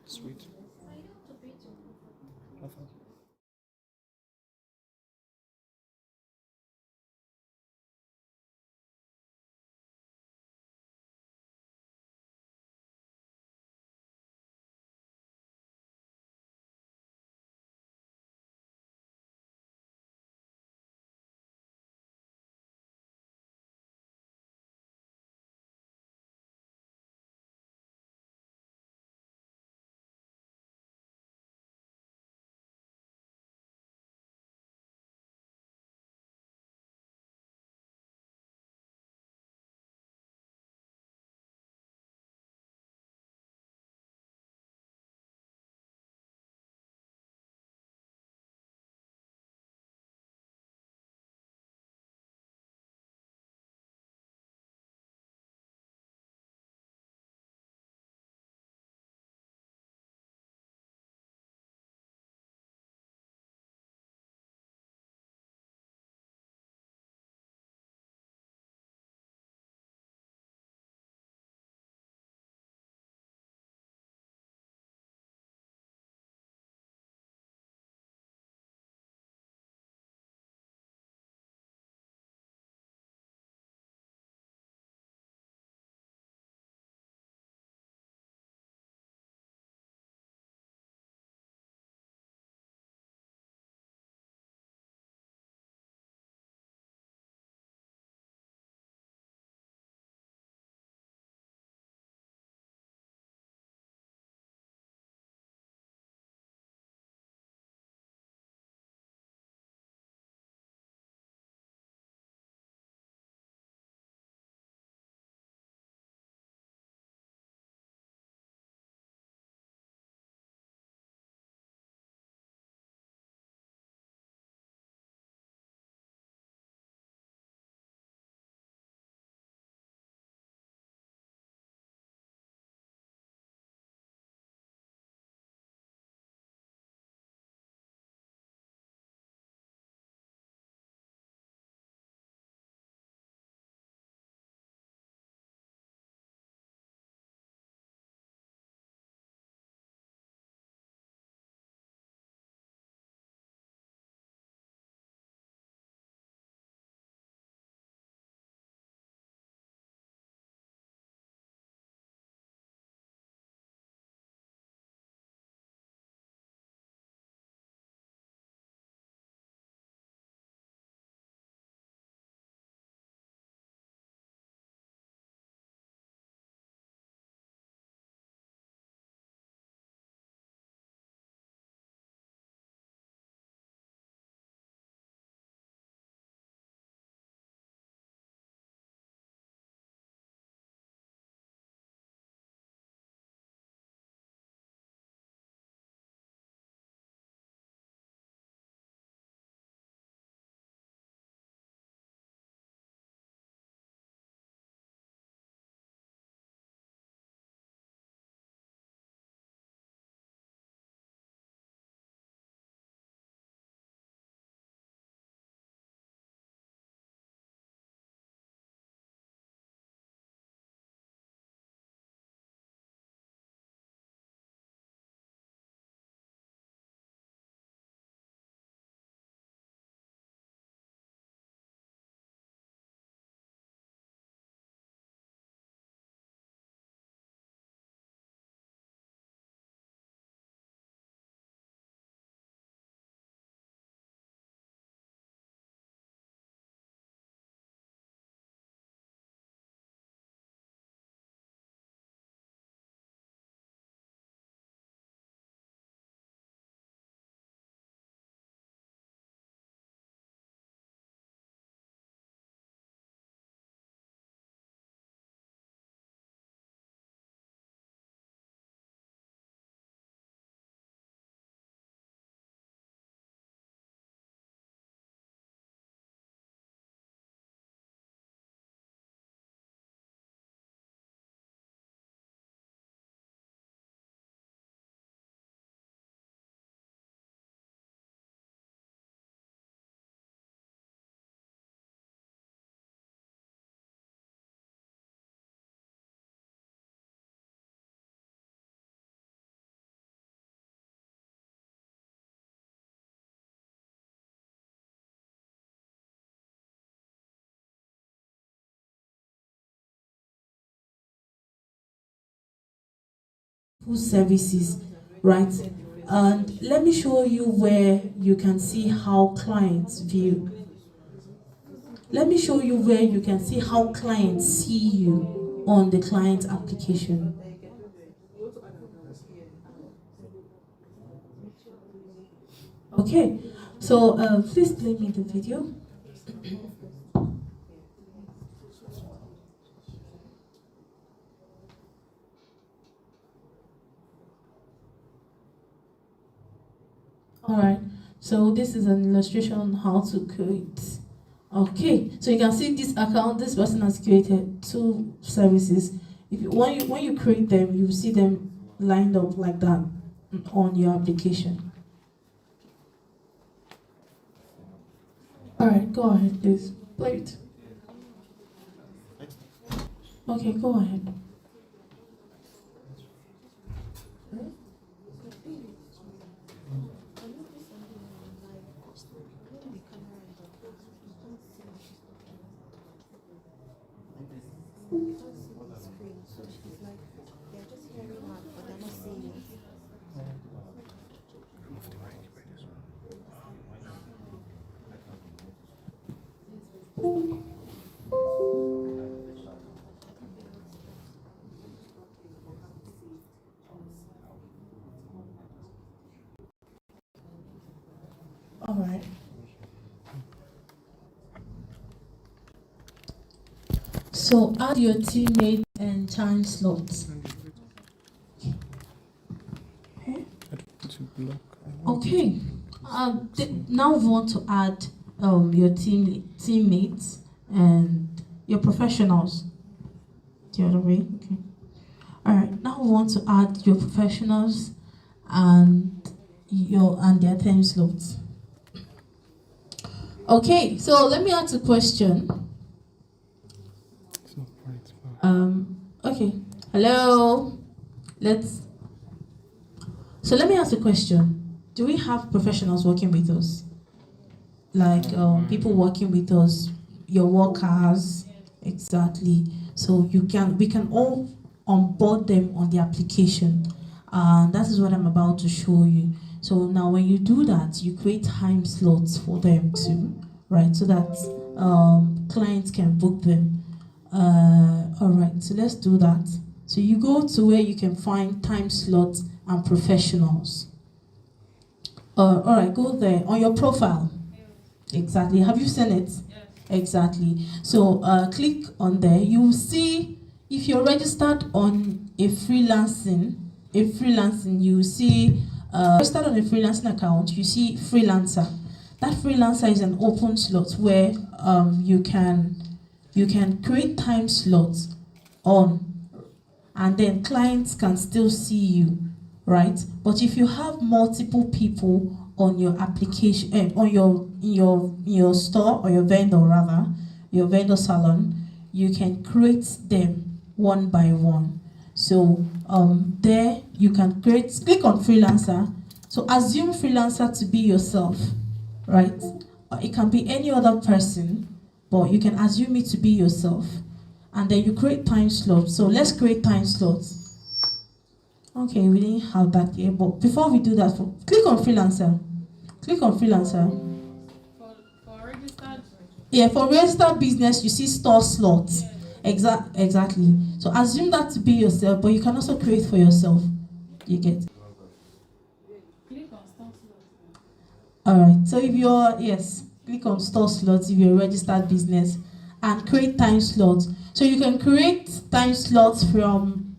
[SPEAKER 9] Sweet.
[SPEAKER 11] beautiful services, right? And let me show you where you can see how clients view. Let me show you where you can see how clients see you on the client application. Okay, so please play me the video. Alright, so this is an illustration on how to create. Okay, so you can see this account, this person has created 2 services. If you, when you create them, you see them lined up like that on your application. Alright, go ahead, please. Play it. Okay, go ahead. Alright. So add your teammate and time slots. Okay. Now we want to add your teammates and your professionals. The other way. Okay. Alright. Now we want to add your professionals and their time slots. Okay. So let me ask a question. Okay. Hello. So let me ask a question. Do we have professionals working with us? Like people working with us, your workers, exactly. So we can all onboard them on the application. And that is what I'm about to show you. So now when you do that, you create time slots for them too, right? So that clients can book them. All right, so let's do that. So you go to where you can find time slots and professionals. All right, go there on your profile. Exactly. Have you seen it? Yes. Exactly. So click on there. You will see if you're registered on a freelancing, you see registered on a freelancing account. You see freelancer. That freelancer is an open slot where you can create time slots on, and then clients can still see you, right? But if you have multiple people on your application, on your store or your vendor rather, your vendor salon, you can create them one by one. So there you can click on freelancer. So assume freelancer to be yourself, right? It can be any other person, but you can assume it to be yourself. And then you create time slots. So let's create time slots. Okay, we didn't have that yet, but before we do that, click on freelancer. Click on freelancer.
[SPEAKER 13] For registered?
[SPEAKER 11] Yeah, for registered business, you see store slots. Yeah. Exactly. So assume that to be yourself, but you can also create for yourself. You get it?
[SPEAKER 13] Click on store slots.
[SPEAKER 11] Alright, so if click on store slots if you're a registered business and create time slots. So you can create time slots from.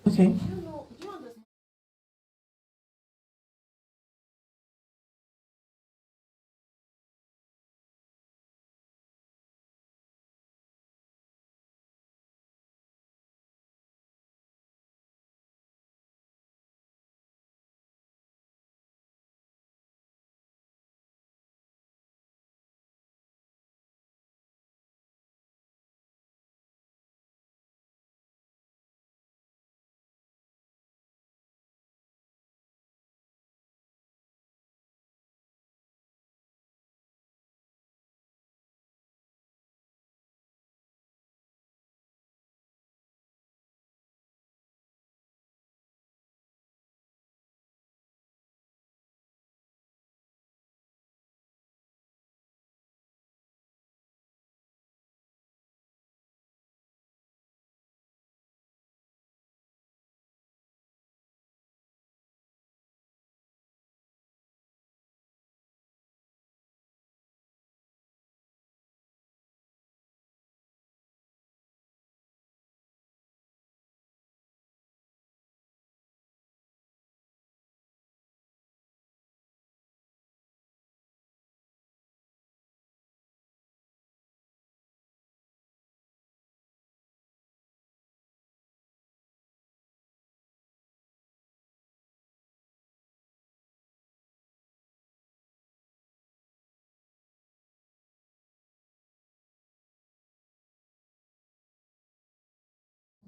[SPEAKER 11] Okay.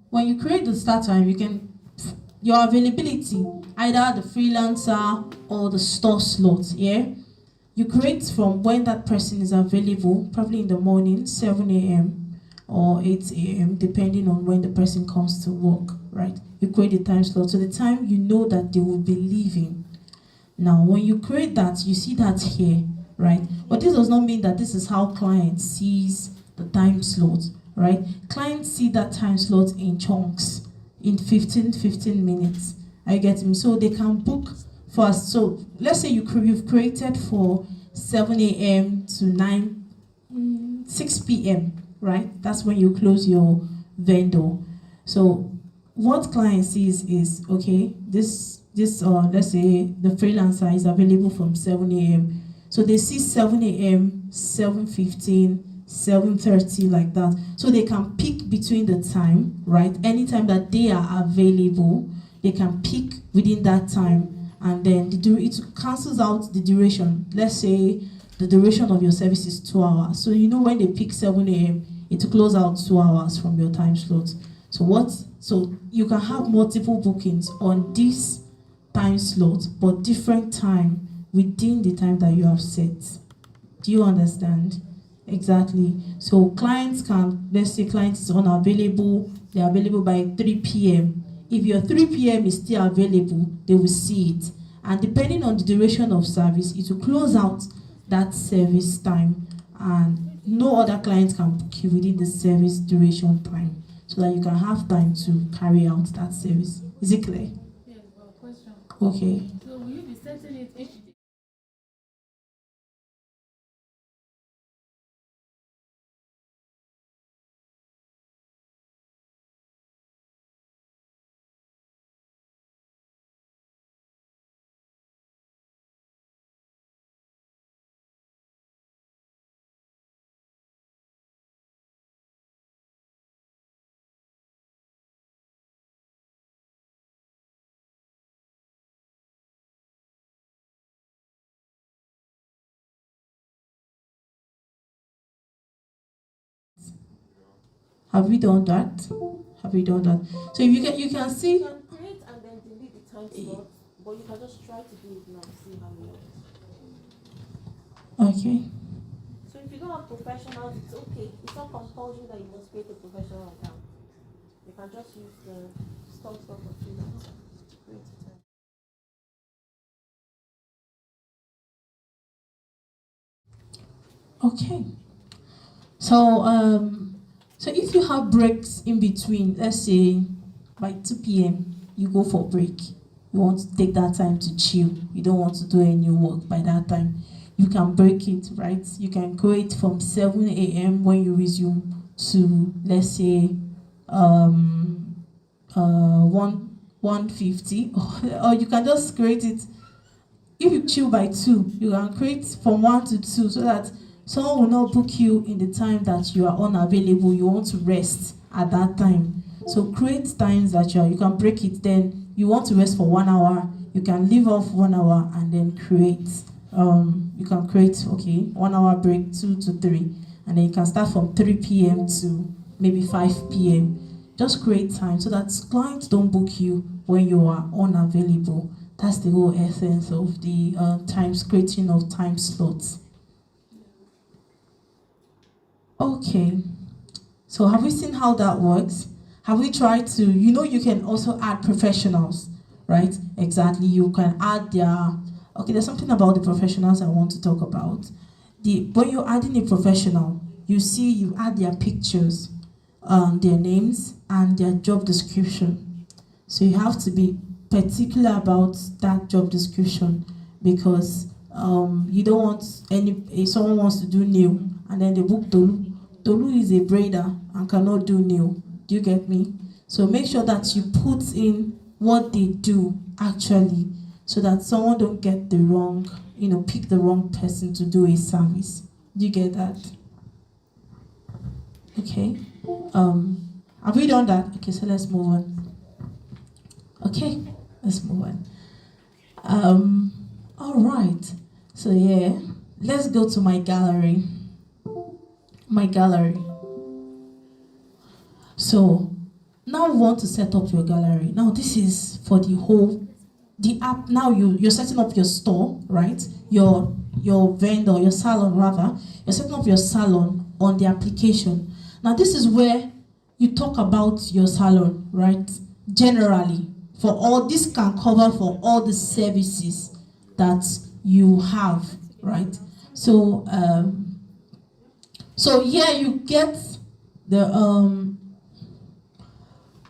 [SPEAKER 11] when you create the start time, you can your availability, either the freelancer or the store slot. Yeah, you create from when that person is available, probably in the morning, 7 a.m. or 8 a.m., depending on when the person comes to work, right? You create the time slot. So the time you know that they will be leaving. Now, when you create that, you see that here, right? But this does not mean that this is how client sees the time slot, right? Clients see that time slot in chunks, in 15 minutes. Are you getting me? So they can book for us. So let's say you've created for 7 a.m. to 6 p.m., right? That's when you close your vendor. So what client sees is, okay, this let's say the freelancer is available from 7 a.m. So they see 7 a.m., 7:15, 7:30, like that. So they can pick between the time, right? Anytime that they are available, they can pick within that time, and then it cancels out the duration. Let's say the duration of your service is 2 hours. So you know when they pick 7 a.m., it will close out 2 hours from your time slot. So you can have multiple bookings on this time slot, but different time within the time that you have set. Do you understand? Exactly. So clients can, let's say client is unavailable, they're available by 3 p.m. If your 3 p.m. is still available, they will see it. And depending on the duration of service, it will close out that service time, and no other client can book you within the service duration time, so that you can have time to carry out that service. Is it clear?
[SPEAKER 13] Yes, well, question.
[SPEAKER 11] Okay.
[SPEAKER 13] So will you be setting it if you
[SPEAKER 11] Have we done that? Have we done that? So if you can see.
[SPEAKER 6] You can create and then delete the time slot, but you can just try to do it now, see how it works.
[SPEAKER 11] Okay.
[SPEAKER 6] So if you don't have professionals, it's okay. It's not compulsory that you must create a professional account. You can just use the stock for freelance. Create a time.
[SPEAKER 11] Okay. So if you have breaks in between, let's say by 2 p.m. you go for break. You want to take that time to chill. You don't want to do any work by that time. You can break it, right? You can create from 7 a.m. when you resume to, let's say, 1:50, or you can just create it. If you chill by 2, you can create from 1 to 2, so that someone will not book you in the time that you are unavailable. You want to rest at that time. So create times that you can break it. Then you want to rest for 1 hour, you can leave off 1 hour and then create. You can create 1 hour break, 2 to 3, and then you can start from 3 p.m. to maybe 5 p.m. Just create time so that clients don't book you when you are unavailable. That's the whole essence of the creating of time slots. Okay, so have we seen how that works? Have we tried to, you can also add professionals, right? Exactly, you can add there's something about the professionals I want to talk about. When you're adding a professional, you add their pictures, their names, and their job description. So you have to be particular about that job description, because you don't want if someone wants to do nail and then they book Tolu. Tolu is a braider and cannot do nail. Do you get me? So make sure that you put in what they do actually, so that someone don't get the wrong, pick the wrong person to do a service. Do you get that? Okay. Have we done that? Okay, so let's move on. Okay, let's move on. All right. So yeah, let's go to my gallery. My gallery. So Now we want to set up your gallery. Now this is for the app. Now you're setting up your store, right? Your vendor, your salon rather. You're setting up your salon on the application. Now this is where you talk about your salon, right? Generally, for all this can cover for all the services that you have, right? So here you get the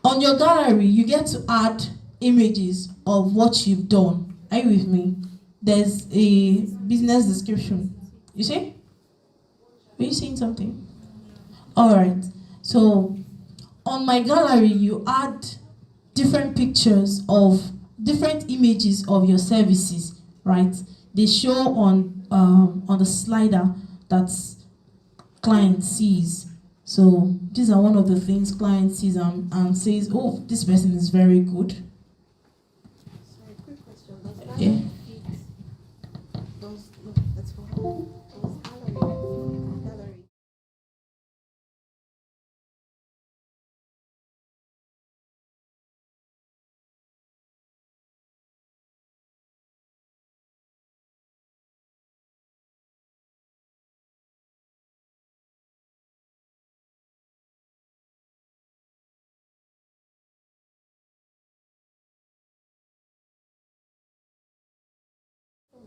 [SPEAKER 11] on your gallery, you get to add images of what you've done. Are you with me? There's a business description. You see? Are you seeing something? All right. So on my gallery, you add different pictures of different images of your services, right? They show on the slider that client sees. So these are one of the things client sees and says, oh, this person is very good.
[SPEAKER 6] Sorry, quick question. Does
[SPEAKER 11] Yeah.
[SPEAKER 6] gallery that's for gallery.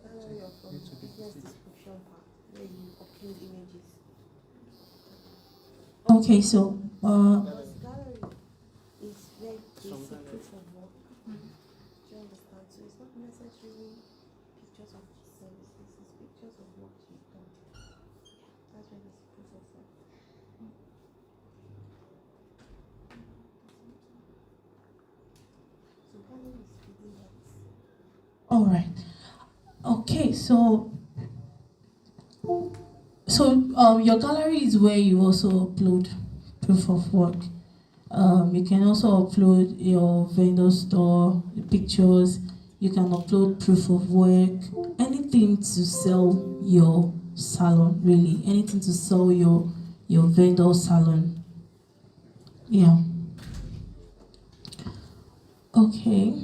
[SPEAKER 6] Gallery of business description part where you upload images.
[SPEAKER 11] Okay, so
[SPEAKER 6] Because gallery is very basic proof of work. Do you understand? So it's not necessarily pictures of services, it's pictures of what you've done. That's where there's proof of work. So gallery is within that.
[SPEAKER 11] all right. Okay, so your gallery is where you also upload proof of work. You can also upload your vendor store, the pictures. You can upload proof of work, anything to sell your salon, really. Anything to sell your vendor salon. Yeah. Okay.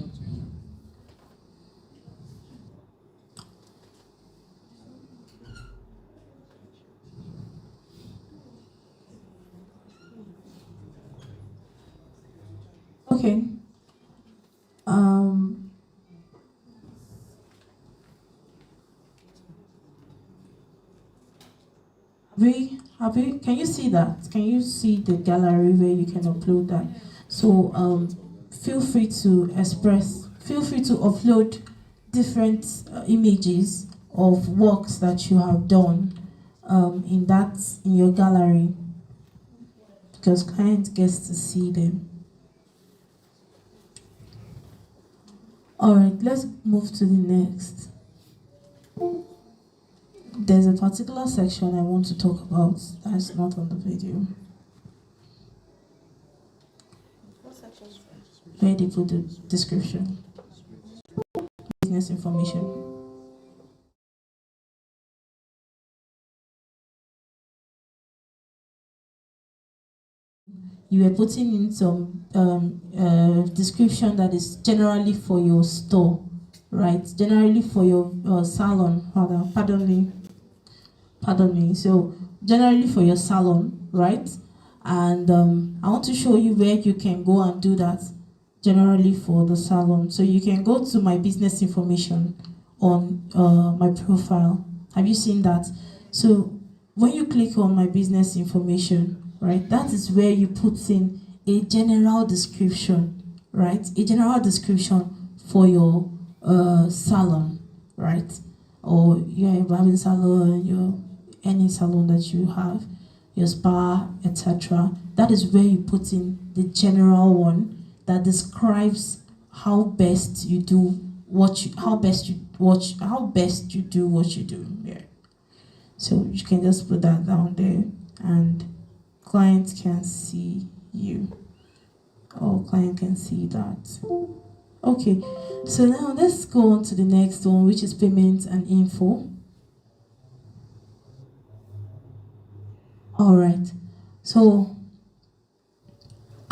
[SPEAKER 11] Okay. Can you see that? Can you see the gallery where you can upload that? So feel free to upload different images of works that you have done in your gallery, because client gets to see them. All right, let's move to the next. There's a particular section I want to talk about that's not on the video.
[SPEAKER 6] What section is that?
[SPEAKER 11] Where they put the description. Business information. You were putting in some description that is generally for your store, right? Generally for your salon, rather. Pardon me. So generally for your salon, right? And I want to show you where you can go and do that generally for the salon. So you can go to my business information on my profile. Have you seen that? So when you click on my business information, right, that is where you put in a general description, right? A general description for your salon, right? Or your barbing salon, any salon that you have, your spa, etc. That is where you put in the general one that describes how best you do what you do. Yeah. So you can just put that down there, and client can see you. Or client can see that. Okay. So now let's go on to the next one, which is payment and info. All right. So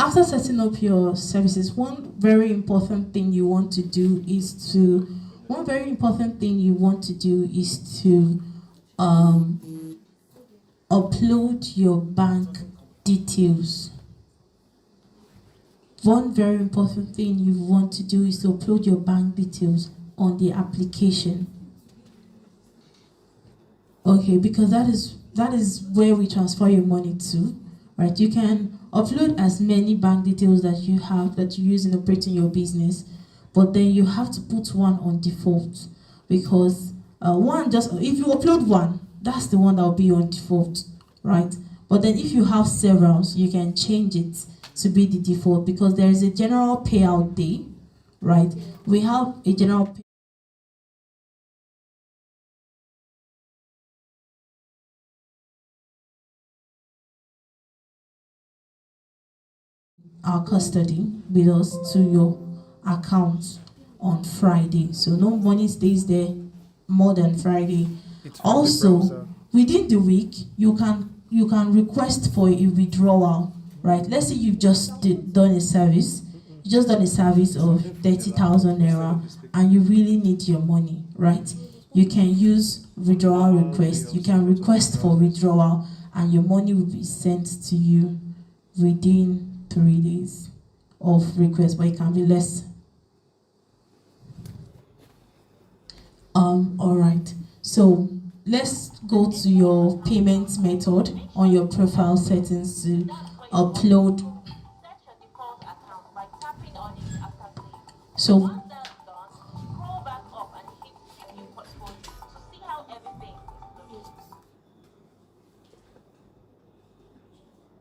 [SPEAKER 11] after setting up your services, one very important thing you want to do is to upload your bank details. One very important thing you want to do is to upload your bank details on the application. Okay, because that is where we transfer your money to, right? You can upload as many bank details that you have that you use in operating your business, but then you have to put one on default, because if you upload one, that's the one that will be on default, right? But then if you have several, you can change it to be the default, because there is a general payout day, right? We have a general our custody with us to your account on Friday. So no money stays there more than Friday. Also, within the week, you can request for a withdrawal, right? Let's say you've just done a service. You just done a service of 30,000 naira and you really need your money, right? You can use withdrawal request. You can request for withdrawal and your money will be sent to you within 3 days of request, but it can be less. All right. So let's go to your payment method on your profile settings to upload. So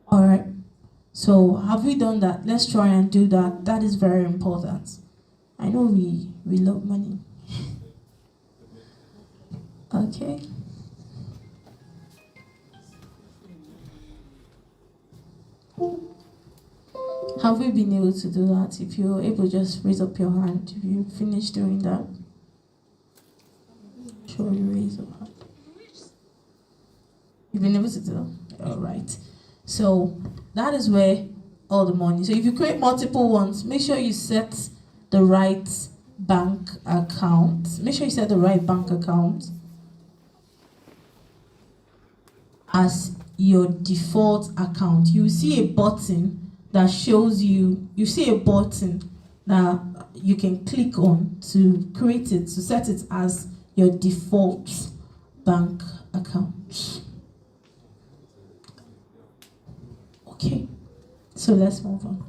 [SPEAKER 11] all right. So have we done that? Let's try and do that. That is very important. I know we love money. Okay. Have we been able to do that? If you're able, just raise up your hand. If you finish doing that, sure, you raise your hand. You've been able to do that? All right. So that is where all the money. So if you create multiple ones, make sure you set the right bank account. Make sure you set the right bank account as your default account. You see a button that shows you see a button that you can click on to create it, to set it as your default bank account. Okay, so let's move on.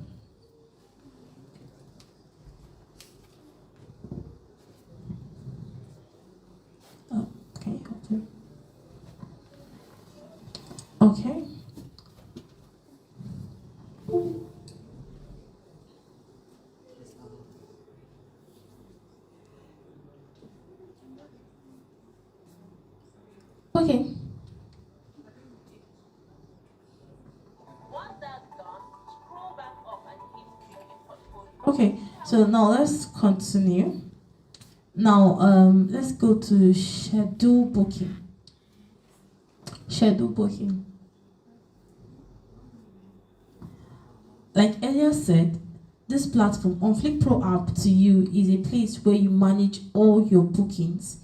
[SPEAKER 11] Okay. Okay. Okay. Okay, so now let's continue. Now, let's go to schedule booking. Schedule booking. Like earlier said, this platform, onfleekQ Pro app to you, is a place where you manage all your bookings,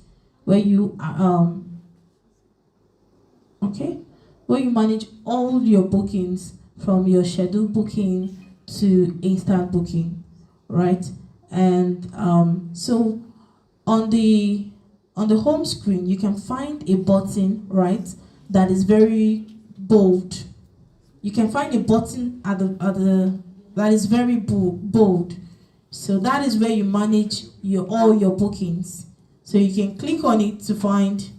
[SPEAKER 11] where you where you manage all your bookings from your schedule booking to instant booking, right? And so on the home screen, you can find a button, right, that is very bold. You can find a button at the that is very bold. So that is where you manage all your bookings. So you can click on it to find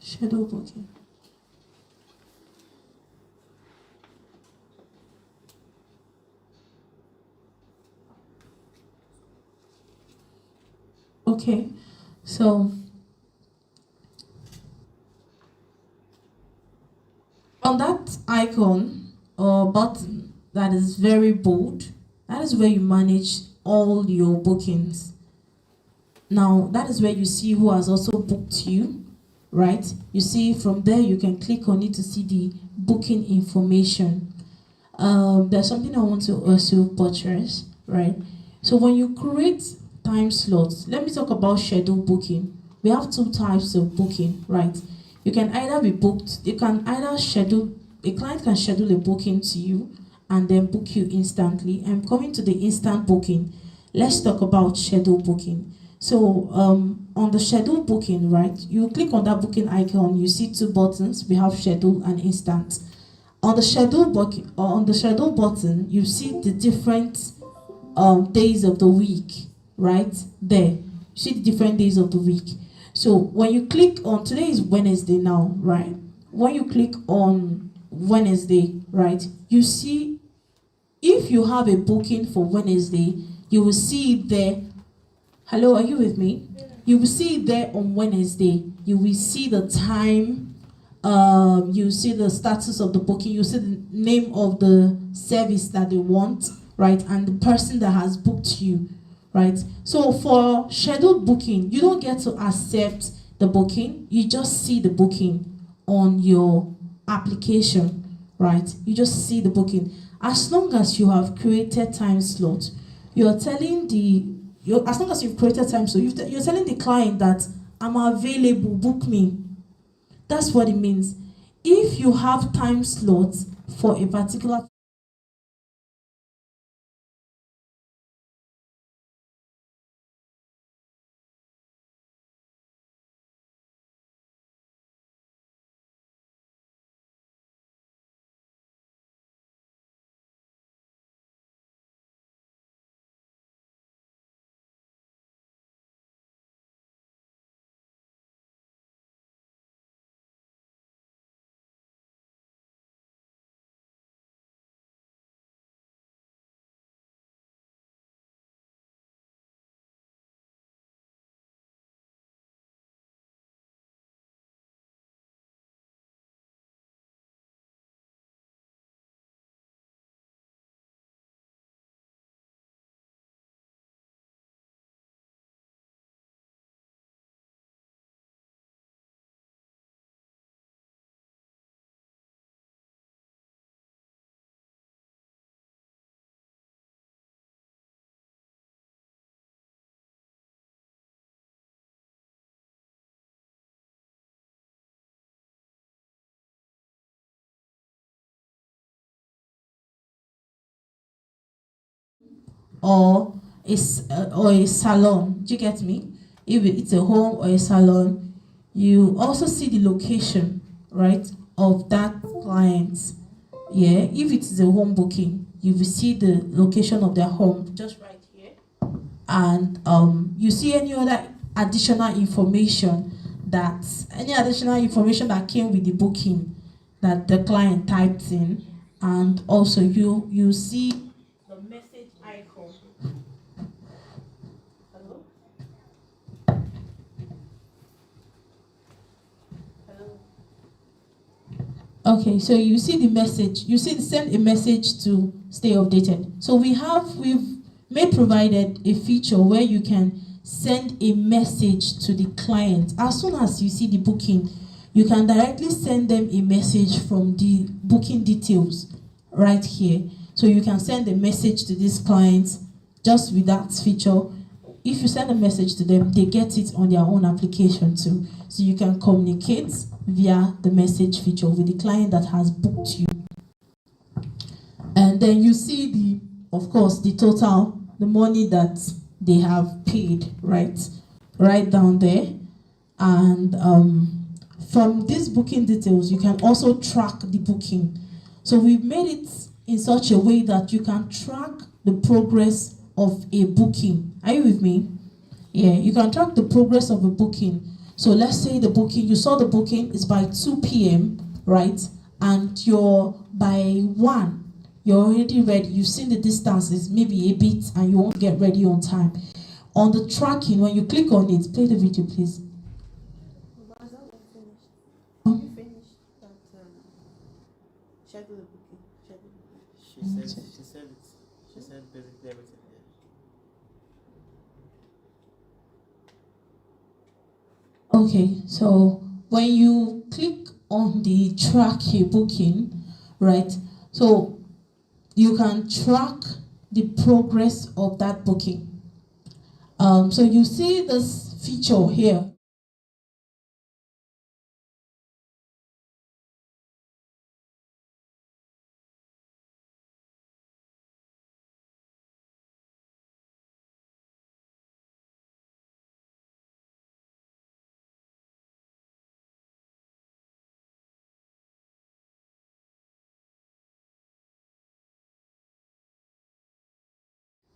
[SPEAKER 11] schedule booking. Okay, so icon or button that is very bold, that is where you manage all your bookings. Now, that is where you see who has also booked you, right? You see from there, you can click on it to see the booking information. There's something I want to also buttress, right? So when you create time slots, let me talk about schedule booking. We have two types of booking, right? You can either be booked, you can either schedule, a client can schedule a booking to you and then book you instantly. I'm coming to the instant booking. Let's talk about schedule booking. So on the schedule booking, right, you click on that booking icon, you see two buttons. We have schedule and instant. On the schedule booking, or on the schedule button, you see the different days of the week, right there. You see the different days of the week. So when you click on, today is Wednesday now, right? When you click on Wednesday, right, you see if you have a booking for Wednesday, you will see it there. Hello, are you with me? You will see it there on Wednesday. You will see the time, you see the status of the booking, you see the name of the service that they want, right? And the person that has booked you, right? So for scheduled booking, you don't get to accept the booking, you just see the booking on your application, right? You just see the booking. As long as you have created time slot, you're telling as long as you've created time slot, you're telling the client that I'm available, book me. That's what it means. If you have time slots for a particular or a salon. Do you get me? If it's a home or a salon, you also see the location, right, of that client. Yeah, if it is a home booking, you will see the location of their home just right here, and you see any other additional information that came with the booking that the client typed in, and also you see the message icon. Hello? Hello? Okay, so you see the message. You see, send a message to stay updated. So we've provided a feature where you can send a message to the client. As soon as you see the booking, you can directly send them a message from the booking details right here. So you can send a message to this client just with that feature. If you send a message to them, they get it on their own application too. So you can communicate via the message feature with the client that has booked you. And then you see of course, the total, the money that they have paid, right down there. And from these booking details, you can also track the booking. So we've made it in such a way that you can track the progress of a booking. Are you with me? Yeah, you can track the progress of a booking. So let's say the booking, you saw the booking is by 2 p.m., right? And you're by 1, you're already ready. You've seen the distance is maybe a bit and you won't get ready on time. On the tracking, when you click on it, play the video, please.
[SPEAKER 6] You finished that schedule
[SPEAKER 4] She said it. She said basically everything there.
[SPEAKER 11] Okay, so when you click on the track a booking, right? So you can track the progress of that booking. So you see this feature here.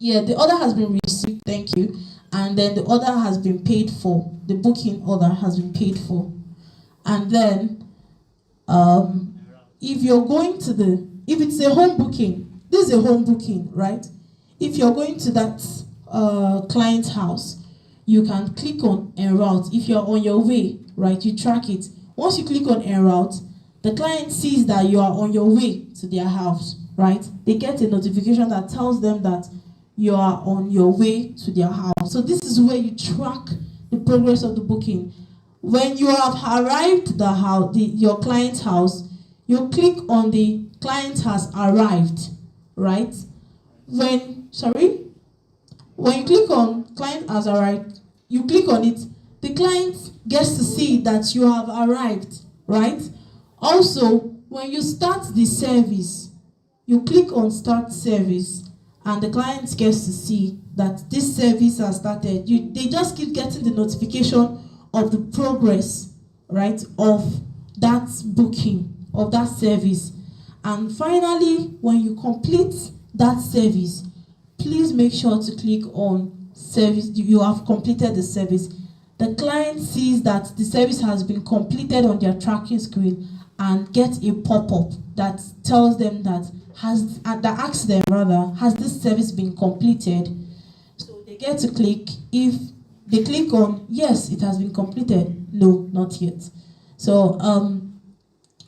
[SPEAKER 11] Yeah, the order has been received, thank you. And then the order has been paid for. The booking order has been paid for. And then, if you're going to if it's a home booking, this is a home booking, right? If you're going to that client's house, you can click on en route. If you're on your way, right, you track it. Once you click on en route, the client sees that you are on your way to their house, right? They get a notification that tells them that you are on your way to their house. So this is where you track the progress of the booking. When you have arrived your client's house, you click on the client has arrived, right? When you click on client has arrived, you click on it, the client gets to see that you have arrived, right? Also, when you start the service, you click on start service, and the client gets to see that this service has started. They just keep getting the notification of the progress, right, of that booking, of that service. And finally, when you complete that service, please make sure to click on service. You have completed the service. The client sees that the service has been completed on their tracking screen and get a pop-up that tells them that asks them rather, has this service been completed? So they get to click. If they click on yes, it has been completed. No, not yet. So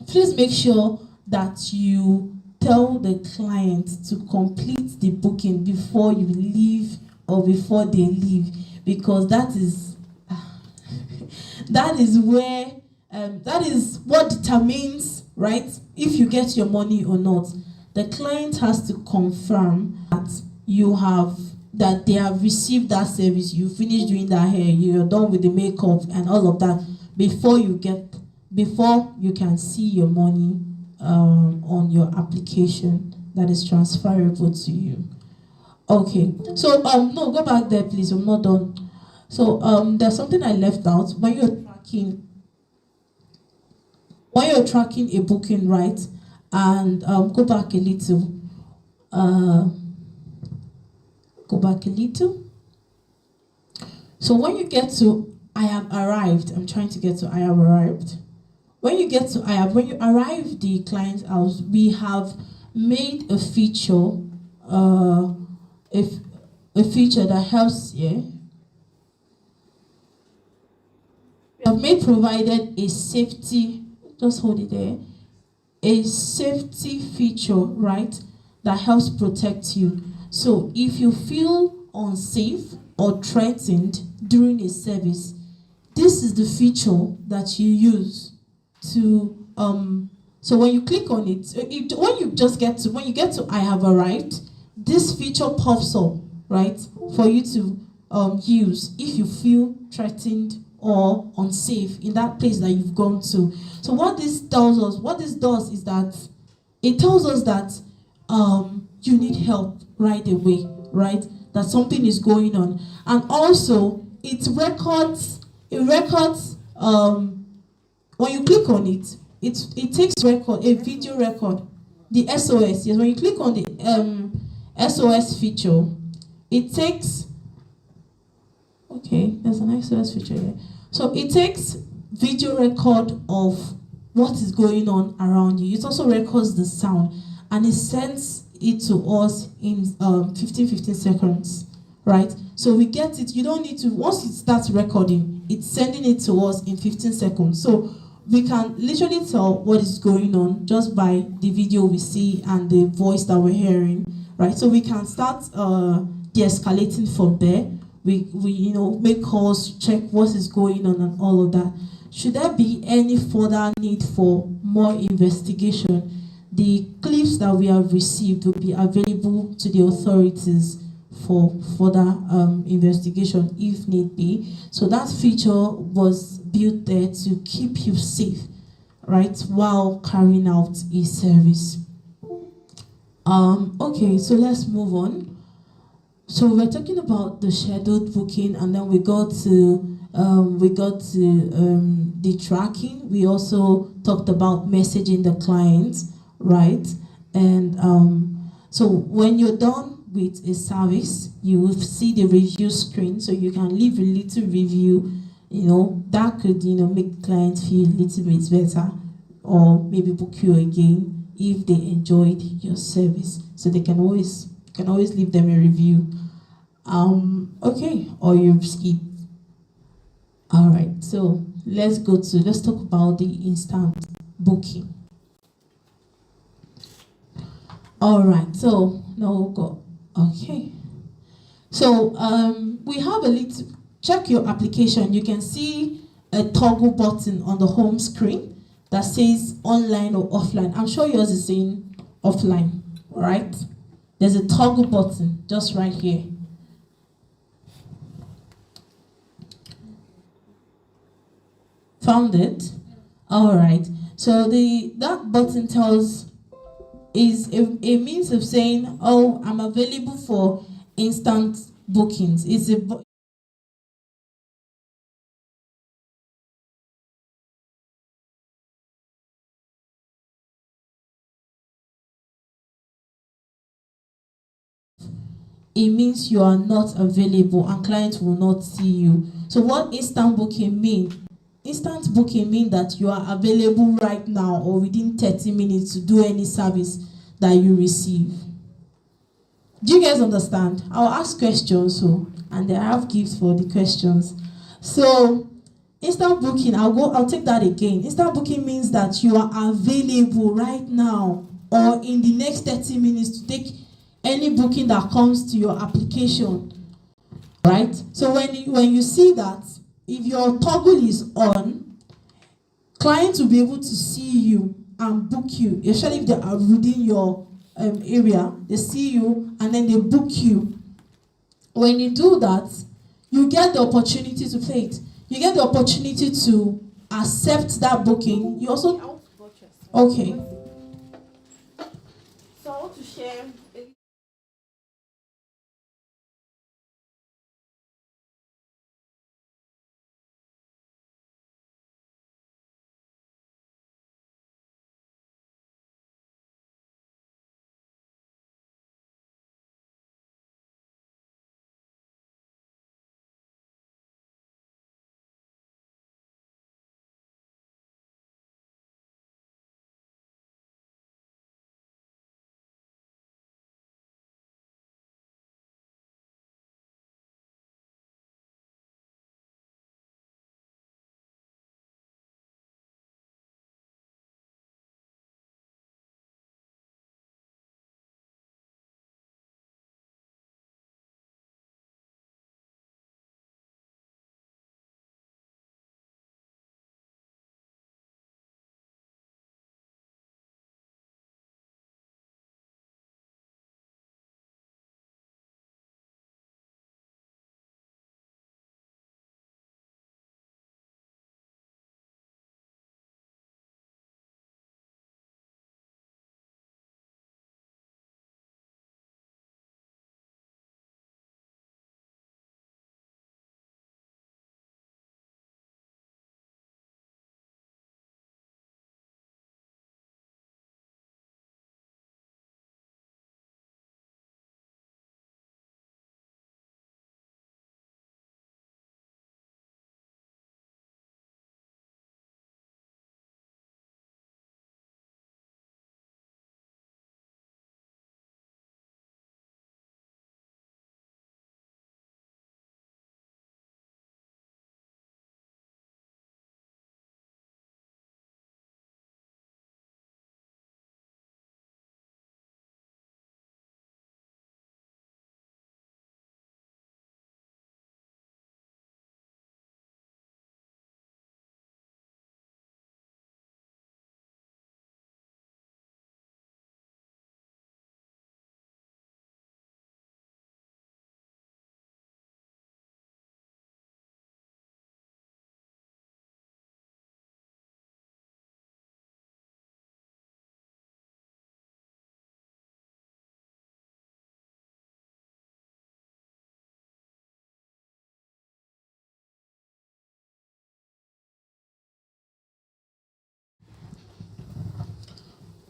[SPEAKER 11] please make sure that you tell the client to complete the booking before you leave or before they leave, because that is where that is what determines, right, if you get your money or not. The client has to confirm that they have received that service, you finished doing that hair, you're done with the makeup and all of that before you can see your money on your application that is transferable to you. Okay, so no, go back there please, I'm not done. So there's something I left out. When you're tracking a booking, right, and go back a little. So when you get to I have arrived, I'm trying to get to I have arrived. When you arrive the client's house, we have made a feature, a feature that helps here. We have provided a safety, just hold it there, a safety feature, right, that helps protect you. So if you feel unsafe or threatened during a service, this is the feature that you use to so when you click on it, when you get to I have arrived, this feature pops up, right, for you to use if you feel threatened or unsafe in that place that you've gone to. So what this does is that it tells us that you need help right away, right? That something is going on. And also it records when you click on it, it takes a video record, the SOS. Yes, when you click on the SOS feature, it takes there's an SOS feature here. So it takes video record of what is going on around you. It also records the sound and it sends it to us in 15 seconds, right? So we get it. You don't need to, once it starts recording, it's sending it to us in 15 seconds. So we can literally tell what is going on just by the video we see and the voice that we're hearing, right? So we can start de-escalating from there. We make calls, check what is going on and all of that. Should there be any further need for more investigation, the clips that we have received will be available to the authorities for further investigation if need be. So that feature was built there to keep you safe, right, while carrying out a service. Okay, so let's move on. So we're talking about the scheduled booking, and then we got to the tracking. We also talked about messaging the client, right? And so when you're done with a service, you will see the review screen, so you can leave a little review. That could make the client feel a little bit better, or maybe book you again if they enjoyed your service. So they can always leave them a review. Okay, or you've skipped. All right, so let's talk about the instant booking. All right, so now we'll go. Okay, so we have a little. Check your application. You can see a toggle button on the home screen that says online or offline. I'm sure yours is saying offline, right? There's a toggle button just right here. Found it? All right. So that button is a means of saying, oh, I'm available for instant bookings. It means you are not available and clients will not see you. So what instant booking mean? Instant booking mean that you are available right now or within 30 minutes to do any service that you receive. Do you guys understand? I'll ask questions, and I have gifts for the questions. So instant booking, I'll take that again. Instant booking means that you are available right now or in the next 30 minutes to take any booking that comes to your application, right? So when you see that, if your toggle is on, clients will be able to see you and book you, especially if they are within your area. They see you and then they book you. When you do that, you get the opportunity to play it. You get the opportunity to accept that booking. You also okay.
[SPEAKER 6] So I want to share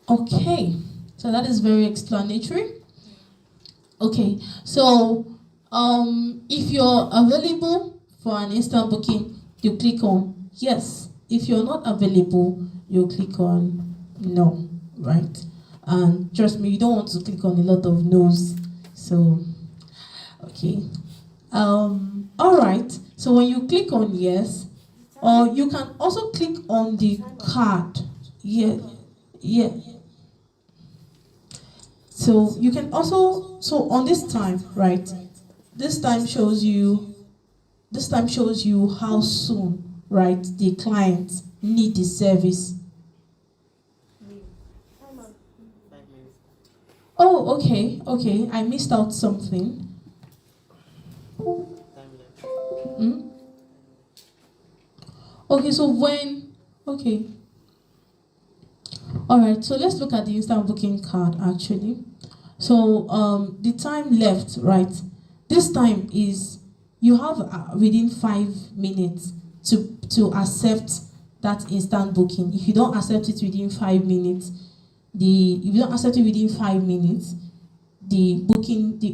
[SPEAKER 11] Okay, so that is very explanatory. Okay, so if you're available for an instant booking, you click on yes. If you're not available, you click on no, right? And trust me, you don't want to click on a lot of no's. So, okay. All right. So when you click on yes, or you can also click on the card. Yeah, yeah. So you can also, so on this time, right? This time shows you how soon, right, the client need the service.
[SPEAKER 4] 5 minutes.
[SPEAKER 11] Oh, okay, I missed out something.
[SPEAKER 4] Time left.
[SPEAKER 11] Hmm? Okay, so okay. All right, so let's look at the instant booking card actually. So the time left, right? This time is you have within 5 minutes to accept that instant booking. If you don't accept it within 5 minutes, if you don't accept it within 5 minutes, the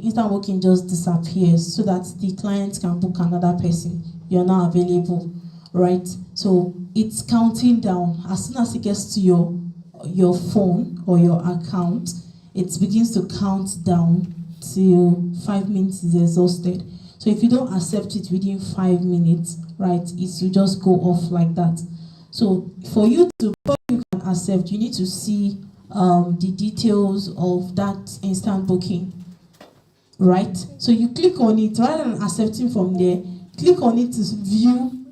[SPEAKER 11] instant booking just disappears so that the client can book another person. You're not available, right? So it's counting down. As soon as it gets to your phone or your account, it begins to count down till 5 minutes is exhausted. So if you don't accept it within 5 minutes, right, it will just go off like that. So before you can accept, you need to see the details of that instant booking, right? So you click on it rather than accepting from there. Click on it to view.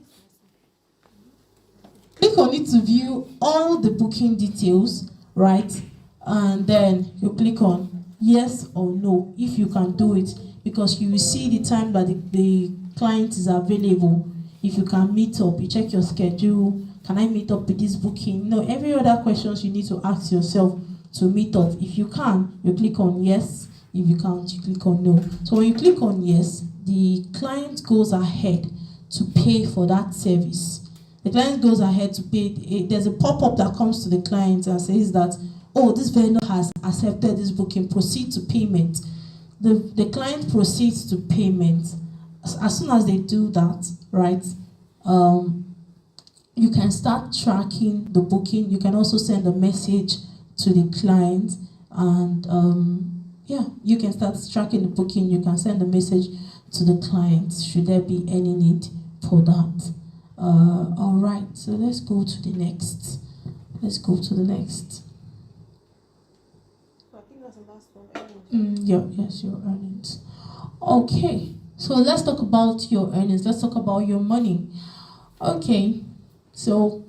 [SPEAKER 11] Click on it to view all the booking details, right? And then you click on yes or no if you can do it, because you will see the time that the client is available. If you can meet up, you check your schedule. Can I meet up with this booking? No, every other questions you need to ask yourself to meet up. If you can, you click on yes. If you can't, you click on no. So when you click on yes, the client goes ahead to pay for that service. The client goes ahead to pay. There's a pop-up that comes to the client and says that, oh, this vendor has accepted this booking, proceed to payment. The client proceeds to payment. As soon as they do that, right, you can start tracking the booking. You can also send a message to the client, and yeah, you can start tracking the booking. You can send a message to the client should there be any need for that. All right, so let's go to the next. Let's go to the next.
[SPEAKER 6] I think that's the last one.
[SPEAKER 11] Yes, your earnings. Okay, so let's talk about your earnings. Let's talk about your money. Okay, so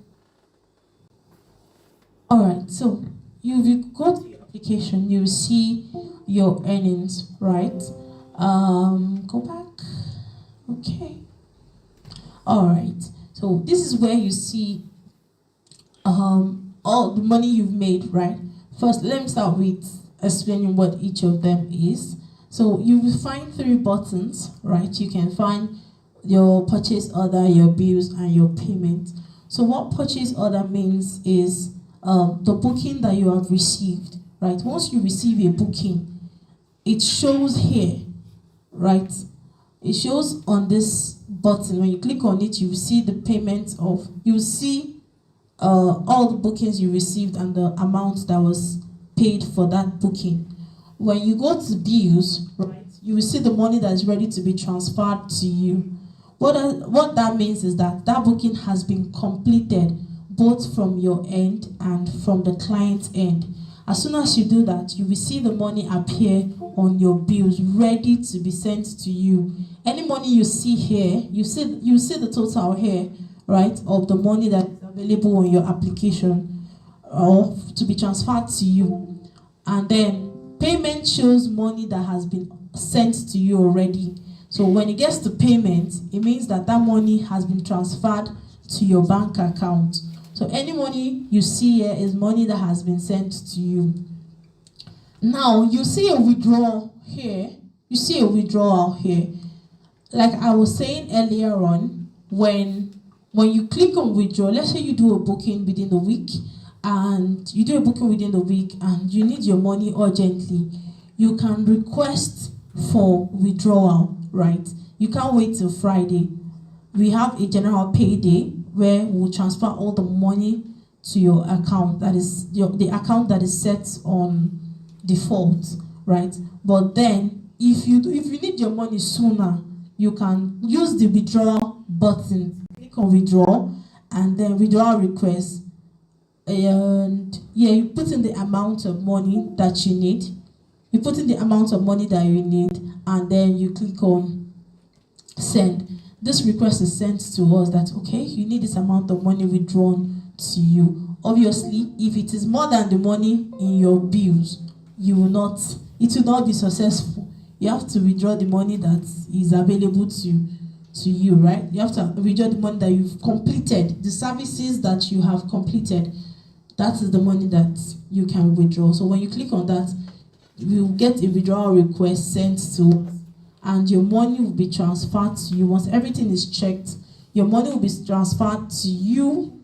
[SPEAKER 11] all right, so you go to your application, you see your earnings, right? Go back. Okay. All right. So this is where you see all the money you've made, right? First, let me start with explaining what each of them is. So you will find 3 buttons, right? You can find your purchase order, your bills, and your payment. So what purchase order means is the booking that you have received, right? Once you receive a booking, it shows here, right? It shows on this button. When you click on it, you will see the payment of, you will see all the bookings you received and the amount that was paid for that booking. When you go to bills, right, you will see the money that is ready to be transferred to you. What that means is that that booking has been completed both from your end and from the client's end. As soon as you do that, you will see the money appear on your bills ready to be sent to you. Any money you see here, you see the total here, right, of the money that is available on your application or to be transferred to you. And then payment shows money that has been sent to you already. So when it gets to payment, it means that that money has been transferred to your bank account. So any money you see here is money that has been sent to you. Now you see a withdrawal here. You see a withdrawal here. Like I was saying earlier on, when you click on withdraw, let's say you do a booking within a week and you do a booking within the week and you need your money urgently, you can request for withdrawal, right? You can't wait till Friday. We have a general payday where we'll transfer all the money to your account, that is the account that is set on default, right? But then if you need your money sooner, you can use the withdrawal button, click on withdraw, and then withdrawal request, and yeah, you put in the amount of money that you need. You put in the amount of money that you need, and then you click on send. This request is sent to us that, okay, you need this amount of money withdrawn to you. Obviously, if it is more than the money in your bills, it will not be successful. You have to withdraw the money that is available to you, right? You have to withdraw the money that you've completed, the services that you have completed. That is the money that you can withdraw. So when you click on that, you will get a withdrawal request sent to us, and your money will be transferred to you. Once everything is checked, your money will be transferred to you.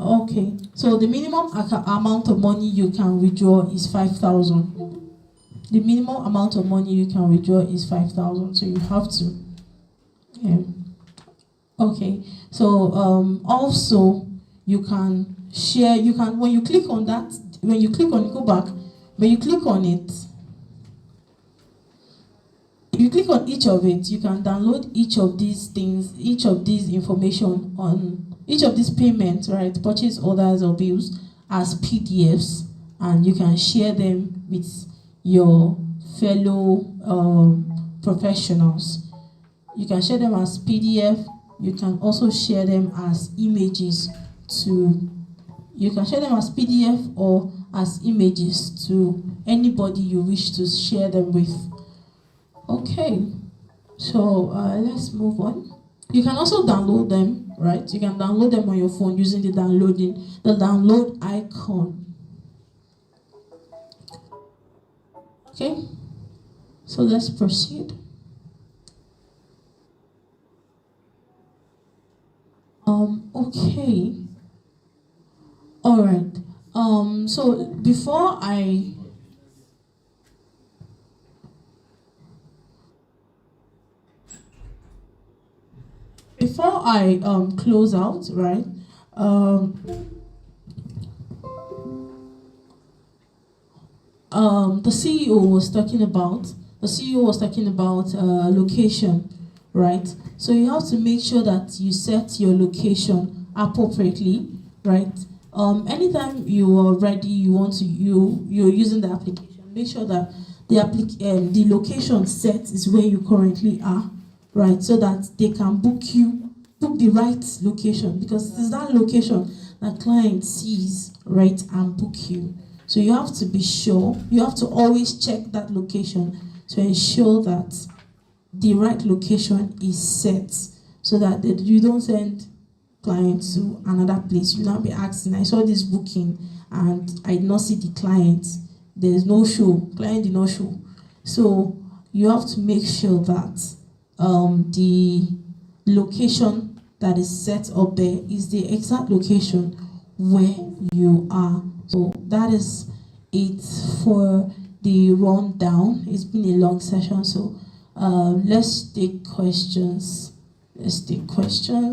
[SPEAKER 11] Okay. So the minimum amount of money you can withdraw is 5,000. The minimum amount of money you can withdraw is 5,000. So you have to. Yeah. Okay. So also you can share. You can, when you click on that, when you click on, go back. When you click on it, if you click on each of it, you can download each of these things, each of these information on each of these payments, right? Purchase orders or bills as PDFs, and you can share them with your fellow professionals. You can share them as PDF. You can also share them as images to. You can share them as PDF or as images to anybody you wish to share them with. Okay, so let's move on. You can also download them, right? You can download them on your phone using the download icon. Okay, so let's proceed. Okay. All right. So before I close out, right? The CEO was talking about location, right? So you have to make sure that you set your location appropriately, right? Anytime you are ready, you're using the application, make sure that the location set is where you currently are, right? So that they can book the right location, because it's that location that client sees, right, and book you. So you have to be sure, you have to always check that location to ensure that the right location is set, so that you don't send clients to another place. You now be asking, I saw this booking and I did not see the client. There's no show, client did not show. So you have to make sure that the location that is set up there is the exact location where you are. So that is it for the rundown. It's been a long session, so let's take questions. Let's take questions.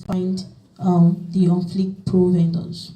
[SPEAKER 11] find the onfleekQ Pro vendors.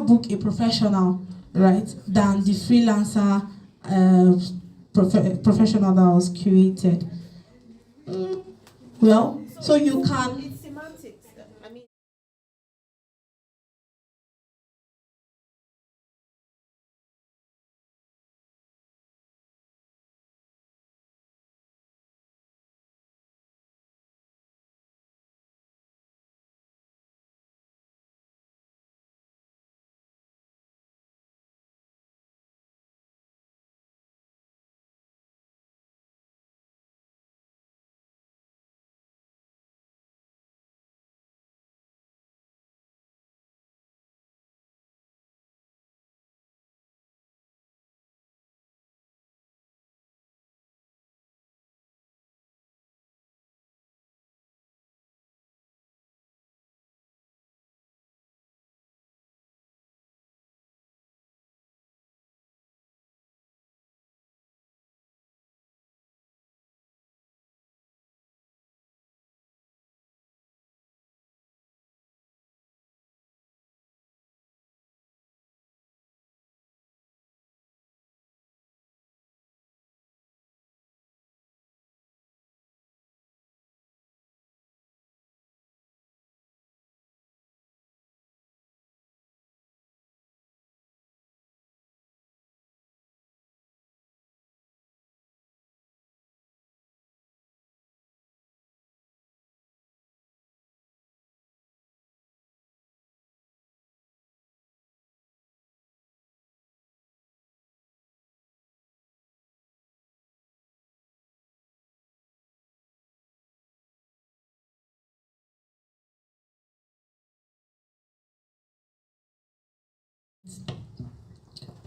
[SPEAKER 11] Book a professional, right, than the freelancer professional that was created. Well, so you can.
[SPEAKER 12] It's semantics. I mean.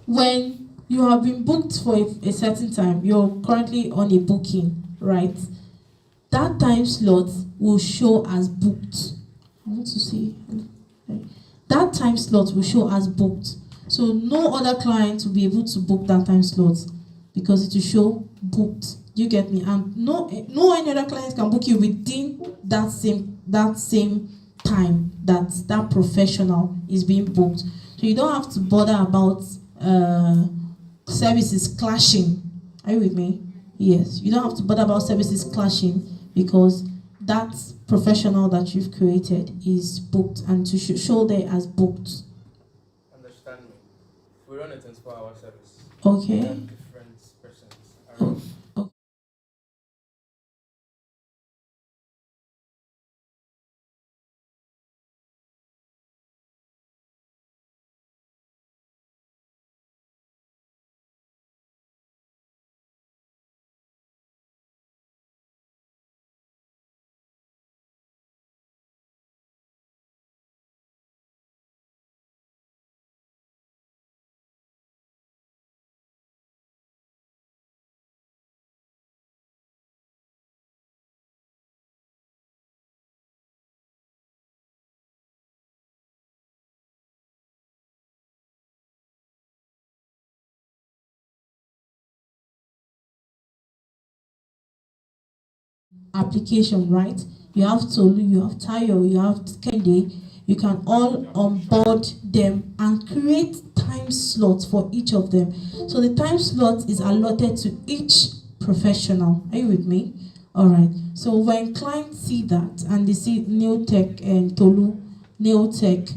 [SPEAKER 11] When you have been booked for a certain time, you're currently on a booking, right? that time slot will show as booked. I want to see. That time slot will show as booked. So no other client will be able to book that time slot because it will show booked. You get me? And no any other client can book you within that same time that professional is being booked. So you don't have to bother about services clashing. Are you with me? Yes. You don't have to bother about services clashing because that professional that you've created is booked and to show there as booked.
[SPEAKER 14] Understand me. We run a 24-hour service.
[SPEAKER 11] Okay.
[SPEAKER 14] We have different persons around.
[SPEAKER 11] Oh. Application, right? You have Tolu, you have Tayo, you have Kende. You can all onboard them and create time slots for each of them. So the time slot is allotted to each professional. Are you with me? All right. So when clients see that and they see Neotech and Tolu, Neotech,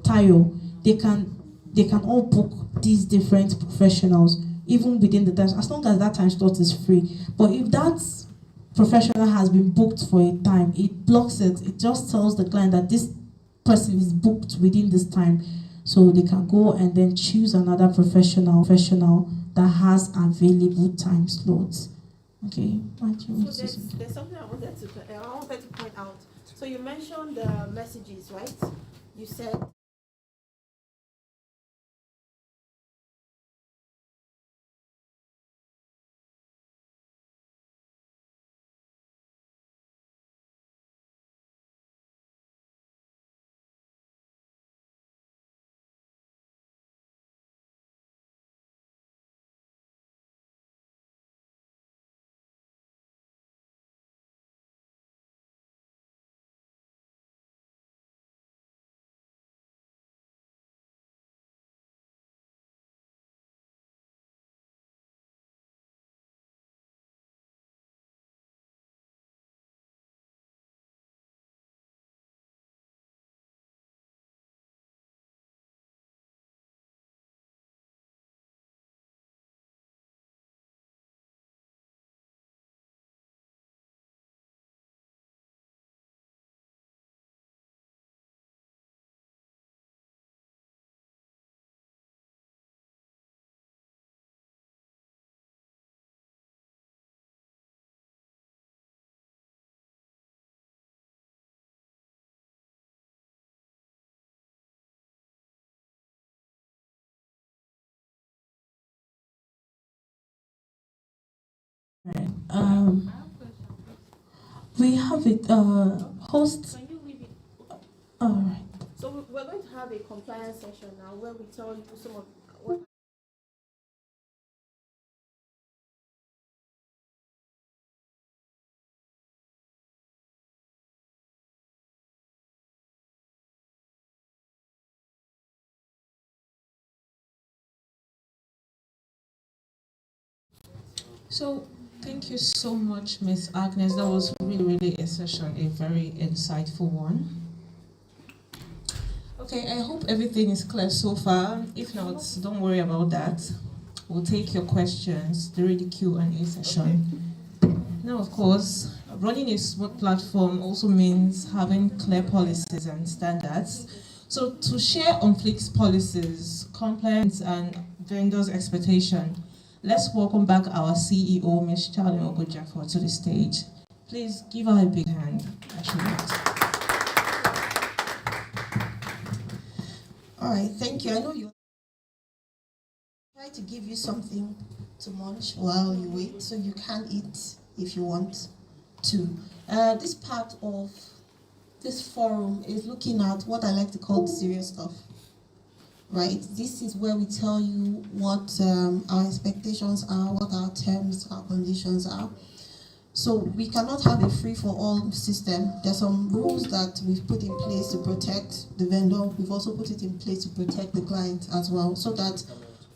[SPEAKER 11] Tayo, they can all book these different professionals even within the time, as long as that time slot is free. But if that professional has been booked for a time, it blocks it. It just tells the client that this person is booked within this time, so they can go and then choose another professional that has available time slots. Okay.
[SPEAKER 6] So there's something I wanted to point out. So you mentioned the messages, right? You said.
[SPEAKER 11] We have it. Host. All right.
[SPEAKER 6] So we're going to have a compliance session now where we tell you some of what.
[SPEAKER 5] So thank you so much, Miss Agnes. That was really a session, a very insightful one. Okay, I hope everything is clear so far. If not, don't worry about that. We'll take your questions during the Q&A session. Now, of course, running a smooth platform also means having clear policies and standards. So to share onfleek's policies, compliance, and vendors' expectation, let's welcome back our CEO, Ms. Charlie Ogojafor, to the stage. Please give her a big hand.
[SPEAKER 6] All right, thank you. I know you try to give you something to munch while you wait, so you can eat if you want. too. This part of this forum is looking at what I like to call the serious stuff, right? This is where we tell you what our expectations are, what our terms, our conditions are. So we cannot have a free-for-all system. There's some rules that we've put in place to protect the vendor. We've also put it in place to protect the client as well, so that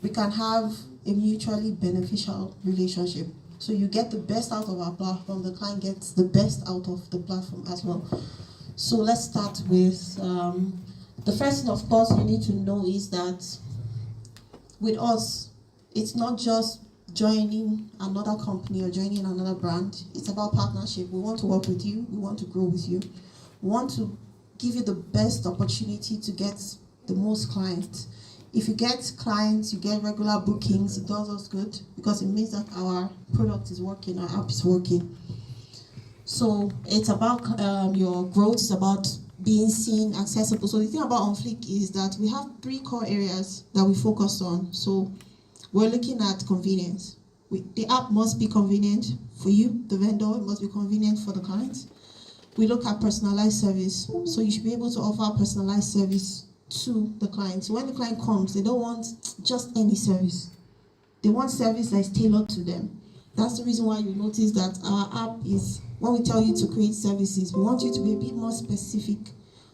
[SPEAKER 6] we can have a mutually beneficial relationship. So you get the best out of our platform, the client gets the best out of the platform as well. So let's start with, the first thing, of course, you need to know is that with us, it's not just joining another company or joining another brand. It's about partnership. We want to work with you. We want to grow with you. We want to give you the best opportunity to get the most clients. If you get clients, you get regular bookings, it does us good because it means that our product is working, our app is working. So it's about your growth, it's about being seen, accessible. So the thing about OnFleek is that we have 3 core areas that we focus on. So we're looking at convenience. The app must be convenient for you, the vendor, it must be convenient for the client. We look at personalized service. So you should be able to offer personalized service to the client. So when the client comes, they don't want just any service. They want service that is tailored to them. That's the reason why you notice that our app is, when we tell you to create services, we want you to be a bit more specific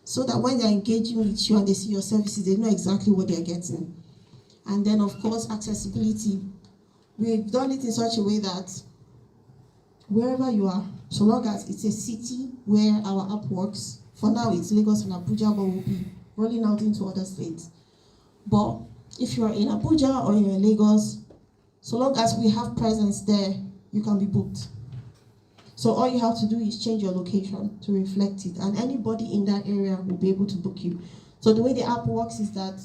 [SPEAKER 6] so that when they're engaging with you and they see your services, they know exactly what they're getting. And then, of course, accessibility. We've done it in such a way that wherever you are, so long as it's a city where our app works, for now it's Lagos and Abuja, but we'll be rolling out into other states. But if you're in Abuja or you're in Lagos, so long as we have presence there, you can be booked. So all you have to do is change your location to reflect it, and anybody in that area will be able to book you. So the way the app works is that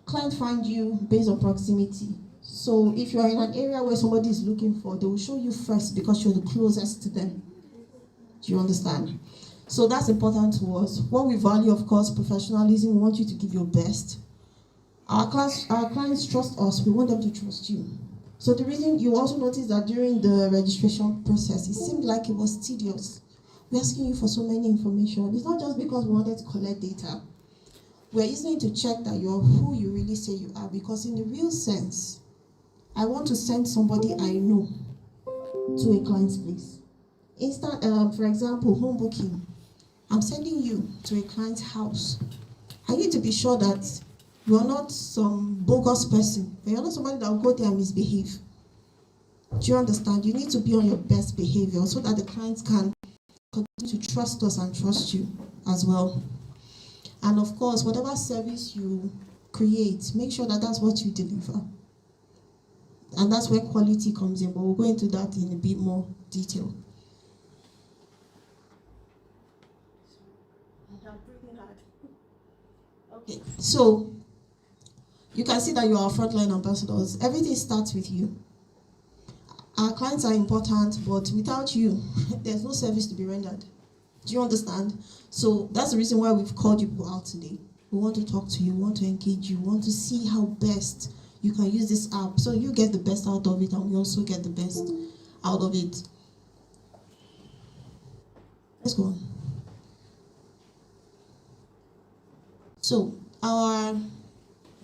[SPEAKER 6] clients find you based on proximity. So if you're in an area where somebody is looking for, they will show you first because you're the closest to them. Do you understand? So that's important to us. What we value, of course, professionalism. We want you to give your best. Our clients trust us. We want them to trust you. So the reason you also notice that during the registration process, it seemed like it was tedious. We're asking you for so many information. It's not just because we wanted to collect data. We're using it to check that you're who you really say you are, because in the real sense, I want to send somebody I know to a client's place. For example, home booking. I'm sending you to a client's house. I need to be sure that you're not some bogus person. You're not somebody that will go there and misbehave. Do you understand? You need to be on your best behavior so that the clients can continue to trust us and trust you as well. And of course, whatever service you create, make sure that that's what you deliver. And that's where quality comes in, but we'll go into that in a bit more detail. Okay, so you can see that you are frontline ambassadors. Everything starts with you. Our clients are important, but without you, there's no service to be rendered. Do you understand? So that's the reason why we've called you out today. We want to talk to you, we want to engage you, we want to see how best you can use this app so you get the best out of it and we also get the best out of it. Let's go on. So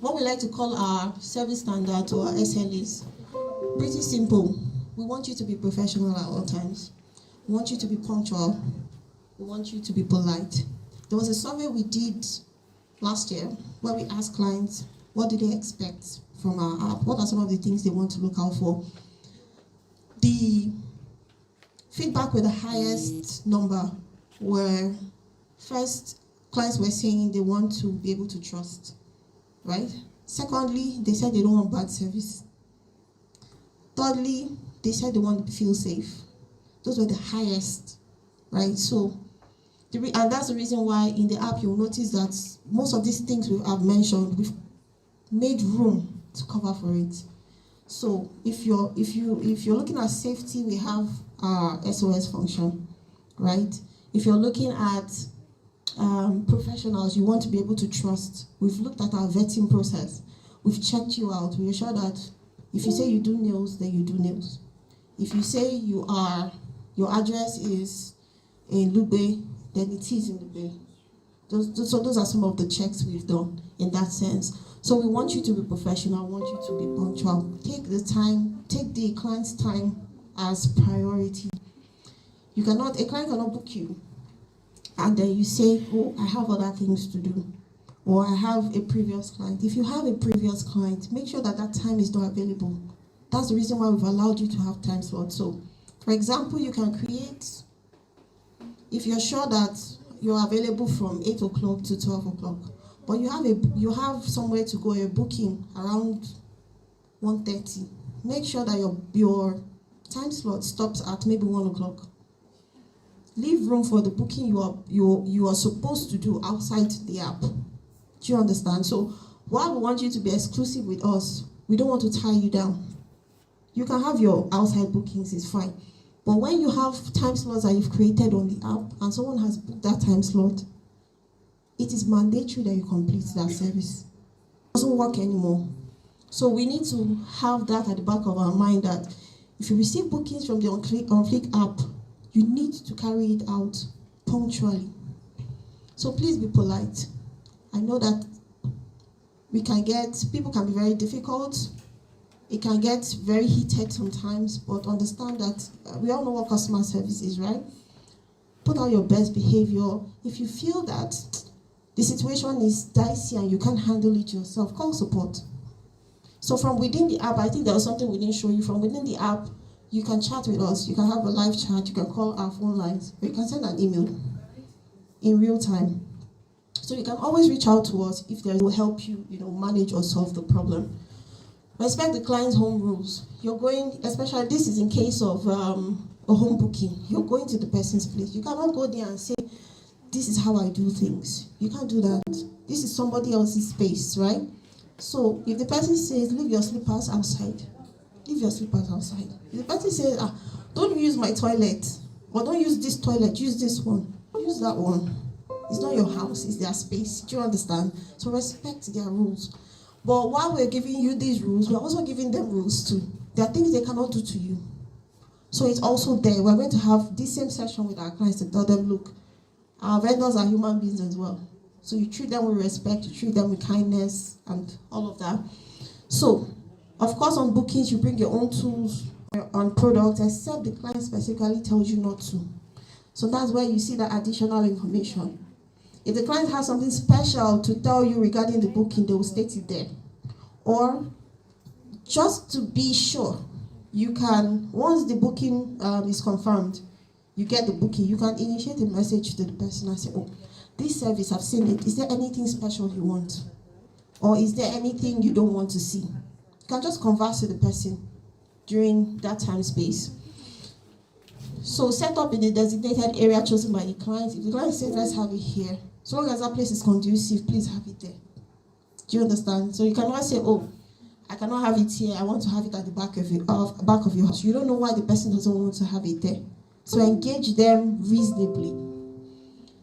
[SPEAKER 6] what we like to call our service standard or our SLAs, pretty simple. We want you to be professional at all times. We want you to be punctual. We want you to be polite. There was a survey we did last year where we asked clients, what do they expect from our app? What are some of the things they want to look out for? The feedback with the highest number were, first, clients were saying they want to be able to trust, right? Secondly, they said they don't want bad service. Thirdly, they said they want to feel safe. Those were the highest, right? So, and that's the reason why in the app you'll notice that most of these things we have mentioned, we've made room to cover for it. So if you're looking at safety, we have our SOS function, right? If you're looking at professionals, you want to be able to trust. We've looked at our vetting process. We've checked you out. We're sure that if you say you do nails, then you do nails. If you say your address is in Lube, then it is in Lube. So those are some of the checks we've done in that sense. So we want you to be professional, we want you to be punctual. Take the client's time as priority. A client cannot book you and then you say, oh, I have other things to do, or I have a previous client. If you have a previous client, make sure that time is not available. That's the reason why we've allowed you to have time slots. So, for example, you can create, if you're sure that you're available from 8 o'clock to 12 o'clock, but you have somewhere to go, you're booking around 1:30. Make sure that your time slot stops at maybe 1 o'clock. Leave room for the booking you are supposed to do outside the app. Do you understand? So while we want you to be exclusive with us, we don't want to tie you down. You can have your outside bookings, it's fine. But when you have time slots that you've created on the app and someone has booked that time slot, it is mandatory that you complete that service. It doesn't work anymore. So we need to have that at the back of our mind that if you receive bookings from the onfleekQ app, you need to carry it out punctually. So please be polite. I know that people can be very difficult. It can get very heated sometimes, but understand that we all know what customer service is, right? Put out your best behavior. If you feel that the situation is dicey and you can't handle it yourself, call support. So from within the app, I think there was something we didn't show you. From within the app, you can chat with us. You can have a live chat. You can call our phone lines. Or you can send an email in real time. So you can always reach out to us if there will help you, manage or solve the problem. Respect the client's home rules. You're going, especially this is in case of a home booking. You're going to the person's place. You cannot go there and say, this is how I do things. You can't do that. This is somebody else's space, right? So if the person says, leave your slippers outside, leave your slippers outside. If the person says, don't use my toilet, or don't use this toilet, use this one, use that one. It's not your house, it's their space. Do you understand? So respect their rules. But while we're giving you these rules, we're also giving them rules too. There are things they cannot do to you. So it's also there. We're going to have this same session with our clients to tell them, look, our vendors are human beings as well. So you treat them with respect, you treat them with kindness and all of that. So, of course, on bookings, you bring your own tools on products, except the client specifically tells you not to. So that's where you see that additional information. If the client has something special to tell you regarding the booking, they will state it there. Or, just to be sure, you can, once the booking is confirmed, you get the booking, you can initiate a message to the person and say, oh, this service, I've seen it. Is there anything special you want? Or is there anything you don't want to see? You can just converse with the person during that time space. So set up in the designated area chosen by the client. If the client says, let's have it here, so long as that place is conducive, please have it there. Do you understand? So you cannot say, oh, I cannot have it here, I want to have it at the back of your house. You don't know why the person doesn't want to have it there. So engage them reasonably.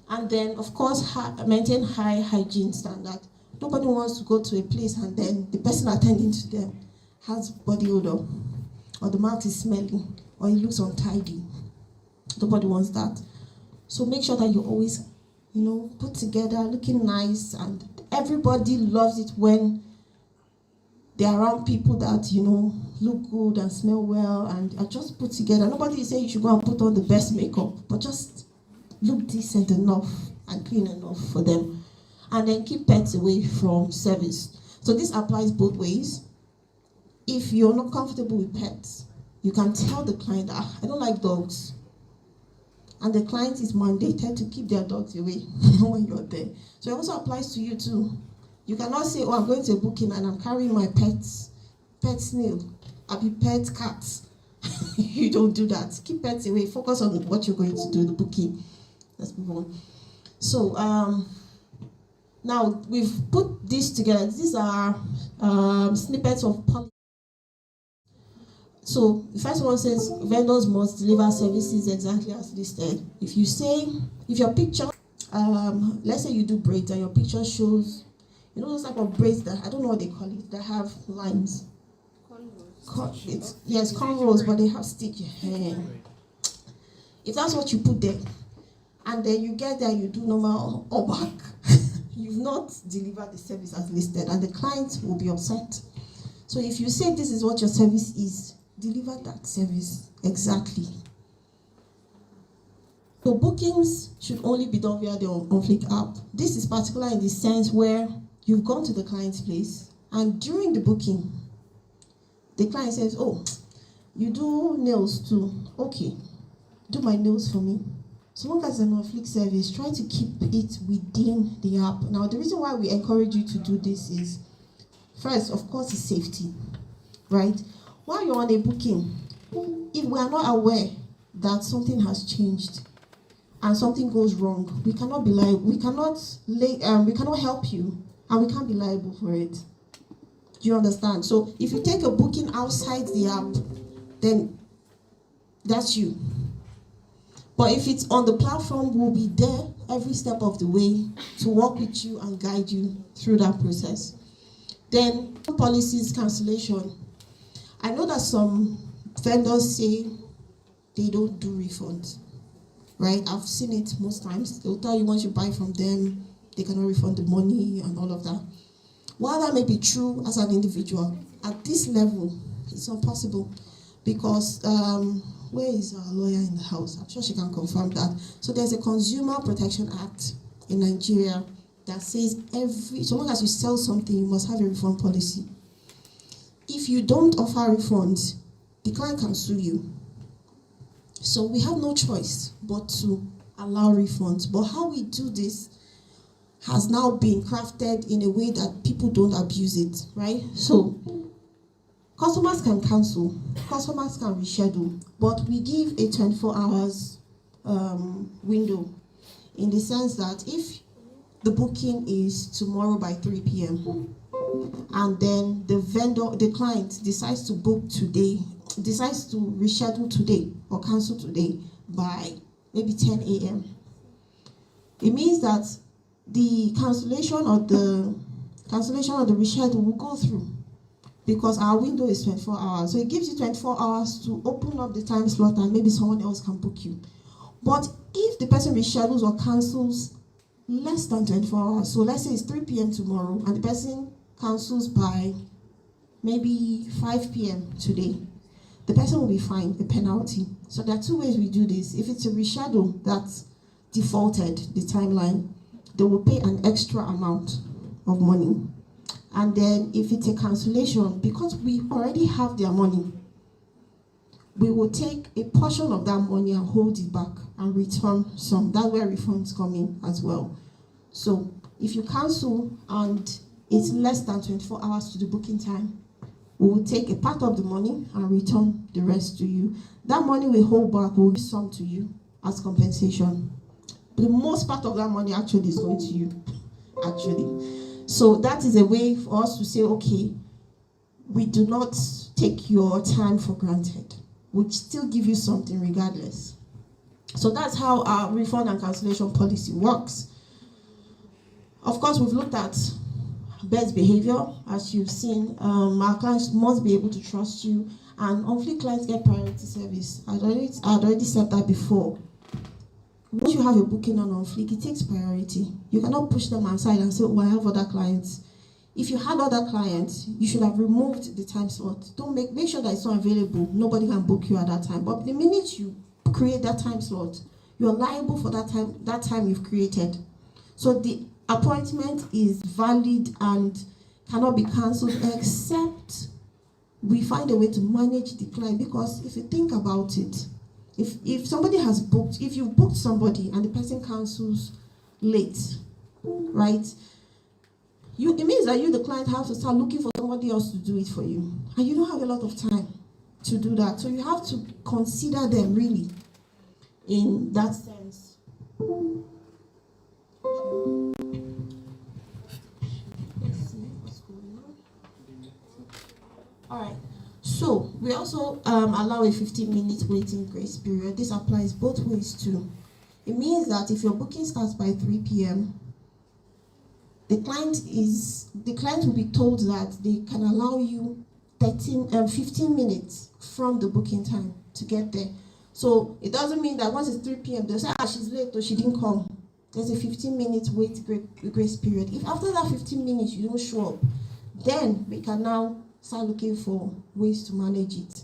[SPEAKER 6] And then, of course, maintain high hygiene standard. Nobody wants to go to a place and then the person attending to them has body odor, or the mouth is smelling, or it looks untidy. Nobody wants that. So make sure that you always, put together, looking nice, and everybody loves it when they're around people that, look good and smell well and are just put together. Nobody is saying you should go and put on the best makeup, but just look decent enough and clean enough for them. And then keep pets away from service. So this applies both ways. If you're not comfortable with pets, you can tell the client, I don't like dogs. And the client is mandated to keep their dogs away when you're there. So it also applies to you too. You cannot say, oh, I'm going to a booking and I'm carrying my pet snail. I'll be pet cats. You don't do that. Keep pets away. Focus on what you're going to do, the booking. Let's move on. So now we've put this together. These are snippets of policy. So the first one says vendors must deliver services exactly as listed. If your picture, let's say you do braids and your picture shows, those type of braids that, I don't know what they call it, that have lines. Yes, cornrows, but they have stitch. If that's what you put there, and then you get there, you do normal or back, you've not delivered the service as listed, and the client will be upset. So if you say this is what your service is, deliver that service exactly. So bookings should only be done via the onfleekQ app. This is particular in the sense where you've gone to the client's place, and during the booking, the client says, oh, you do nails too. Okay, do my nails for me. So long as an onfleekQ service, try to keep it within the app. Now, the reason why we encourage you to do this is, first, of course, is safety, right? While you're on a booking, if we are not aware that something has changed and something goes wrong, we cannot be liable. We cannot help you, and we can't be liable for it. Do you understand? So if you take a booking outside the app, then that's you. But if it's on the platform, we'll be there every step of the way to work with you and guide you through that process. Then policies cancellation. I know that some vendors say they don't do refunds, right? I've seen it most times. They'll tell you once you buy from them, they cannot refund the money and all of that. While that may be true as an individual, at this level, it's not possible because where is our lawyer in the house? I'm sure she can confirm that. So there's a Consumer Protection Act in Nigeria that says so long as you sell something, you must have a refund policy. If you don't offer refunds, the client can sue you. So we have no choice but to allow refunds. But how we do this has now been crafted in a way that people don't abuse it, right? So customers can cancel, customers can reschedule, but we give a 24 hours window in the sense that if the booking is tomorrow by 3 p.m. and then the client decides to book today, decides to reschedule today or cancel today by maybe 10 a.m. It means that the cancellation or the reschedule will go through because our window is 24 hours. So it gives you 24 hours to open up the time slot and maybe someone else can book you. But if the person reschedules or cancels less than 24 hours, so let's say it's 3 p.m. tomorrow and the person cancels by maybe 5 p.m. today, the person will be fined a penalty. So there are two ways we do this. If it's a reschedule that's defaulted, the timeline, they will pay an extra amount of money. And then if it's a cancellation, because we already have their money, we will take a portion of that money and hold it back and return some. That's where refunds come in as well. So if you cancel and it's less than 24 hours to the booking time, we will take a part of the money and return the rest to you. That money we hold back will give some to you as compensation. The most part of that money actually is going to you, actually. So that is a way for us to say, okay, we do not take your time for granted. We still give you something regardless. So that's how our refund and cancellation policy works. Of course, we've looked at best behavior, as you've seen. Our clients must be able to trust you, and onfleekQ clients get priority service. I'd already said that before. Once you have a booking on onfleekQ, it takes priority. You cannot push them aside and say, oh, I have other clients. If you had other clients, you should have removed the time slot. Make sure that it's not available. Nobody can book you at that time. But the minute you create that time slot, you're liable for that time you've created. So the appointment is valid and cannot be cancelled except we find a way to manage the client. Because if you think about it, if somebody has booked, if you've booked somebody and the person cancels late, right? It means that you, the client, have to start looking for somebody else to do it for you. And you don't have a lot of time to do that. So you have to consider them really in that sense. All right. So we also allow a 15-minute waiting grace period. This applies both ways too. It means that if your booking starts by 3 p.m., the client will be told that they can allow you 15 minutes from the booking time to get there. So it doesn't mean that once it's 3 p.m. they'll say, she's late or she didn't come. There's a 15-minute grace period. If after that 15 minutes you don't show up, then we can now start looking for ways to manage it.